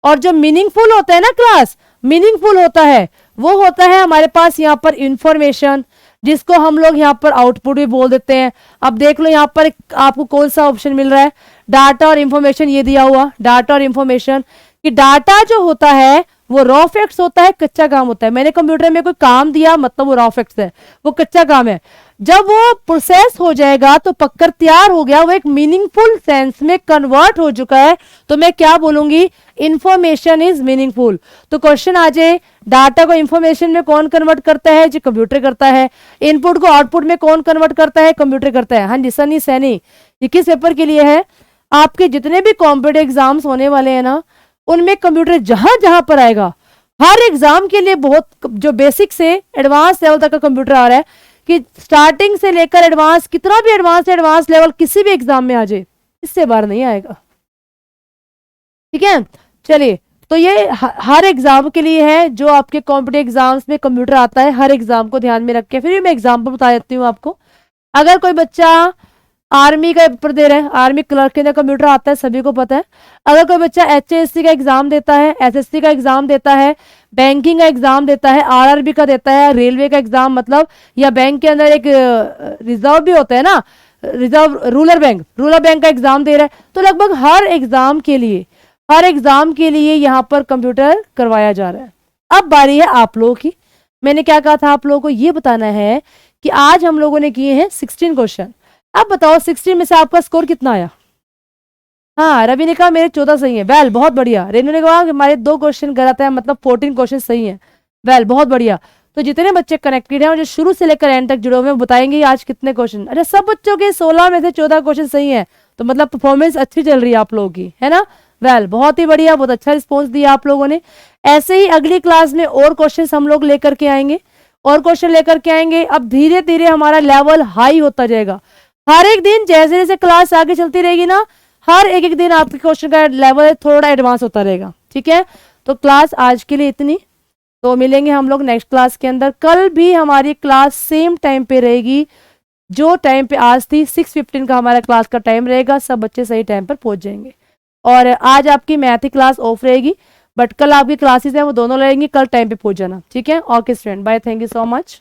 और जो मीनिंगफुल होता है ना क्लास, मीनिंगफुल होता है वो होता है हमारे पास यहाँ पर इंफॉर्मेशन, जिसको हम लोग यहाँ पर आउटपुट भी बोल देते हैं। अब देख लो यहाँ पर आपको कौन सा ऑप्शन मिल रहा है, डाटा और इंफॉर्मेशन, ये दिया हुआ डाटा और इंफॉर्मेशन। कि डाटा जो होता है वो रॉ फैक्ट्स होता है, कच्चा काम होता है। मैंने कंप्यूटर में कोई काम दिया मतलब वो रॉ फैक्ट्स है, वो कच्चा काम है। जब वो प्रोसेस हो जाएगा तो पककर तैयार हो गया, वो एक मीनिंगफुल सेंस में कन्वर्ट हो चुका है, तो मैं क्या बोलूंगी, इंफॉर्मेशन इज मीनिंगफुल। तो क्वेश्चन आ जाए, डाटा को इंफॉर्मेशन में कौन कन्वर्ट करता है, जो कंप्यूटर करता है। इनपुट को आउटपुट में कौन कन्वर्ट करता है, कंप्यूटर करता है। हाँ जी सनी सैनी, ये किस पेपर के लिए है, आपके जितने भी कॉम्पिटेटिव एग्जाम्स होने वाले हैं ना, उनमें कंप्यूटर जहां जहां पर आएगा, हर एग्जाम के लिए बहुत जो बेसिक से एडवांस लेवल तक का कंप्यूटर आ रहा है, कि स्टार्टिंग से लेकर एडवांस, कितना भी एडवांस लेवल किसी भी एग्जाम में आ जाए, इससे बाहर नहीं आएगा। ठीक है, चलिए, तो ये हर एग्जाम के लिए है, जो आपके कॉम्पिटेटिव एग्जाम्स में कंप्यूटर आता है, हर एग्जाम को ध्यान में रख के। फिर भी मैं एग्जाम्पल बता देती हूँ आपको। अगर कोई बच्चा आर्मी का पेपर दे रहे हैं, आर्मी क्लर्क के अंदर कंप्यूटर आता है, सभी को पता है। अगर कोई बच्चा HSC का एग्जाम देता है, SSC का एग्जाम देता है, बैंकिंग का एग्जाम देता है, RRB का देता है, रेलवे का एग्जाम, मतलब या बैंक के अंदर एक रिजर्व भी होता है ना, रिजर्व रूरल बैंक का एग्जाम दे रहा है, तो लगभग हर एग्जाम के लिए यहाँ पर कंप्यूटर करवाया जा रहा है। अब बारी है आप लोगों की। मैंने क्या कहा था, आप लोगों को ये बताना है कि आज हम लोगों ने किए हैं 16 क्वेश्चन। अब बताओ 16 में से आपका स्कोर कितना आया। हाँ, रवि ने कहा मेरे 14 सही है, वेल बहुत बढ़िया। रेनू ने कहा हमारे 2 क्वेश्चन गलत है, मतलब 14 क्वेश्चन सही है, वेल बहुत बढ़िया। तो जितने बच्चे कनेक्टेड हैं और जो शुरू से लेकर एंड तक जुड़े हुए हैं, बताएंगे आज कितने क्वेश्चन। अरे सब बच्चों के 16 में से 14 क्वेश्चन सही है, तो मतलब परफॉर्मेंस अच्छी चल रही है आप लोगों की, है ना। वेल बहुत ही बढ़िया, बहुत अच्छा रिस्पॉन्स दिया आप लोगों ने। ऐसे ही अगली क्लास में और क्वेश्चन हम लोग लेकर के आएंगे, और क्वेश्चन लेकर के आएंगे। अब धीरे धीरे हमारा लेवल हाई होता जाएगा। हर एक दिन जैसे जैसे क्लास आगे चलती रहेगी ना, हर एक दिन आपके क्वेश्चन का लेवल थोड़ा एडवांस होता रहेगा। ठीक है, तो क्लास आज के लिए इतनी, तो मिलेंगे हम लोग नेक्स्ट क्लास के अंदर। कल भी हमारी क्लास सेम टाइम पे रहेगी, जो टाइम पे आज थी 6:15 का हमारा क्लास का टाइम रहेगा। सब बच्चे सही टाइम पर पहुंच जाएंगे। और आज आपकी मैथ की क्लास ऑफ रहेगी, बट कल आपकी क्लासेस हैं वो दोनों रहेंगी, कल टाइम पे पहुंच जाना। ठीक है, okay student, bye, thank you so much.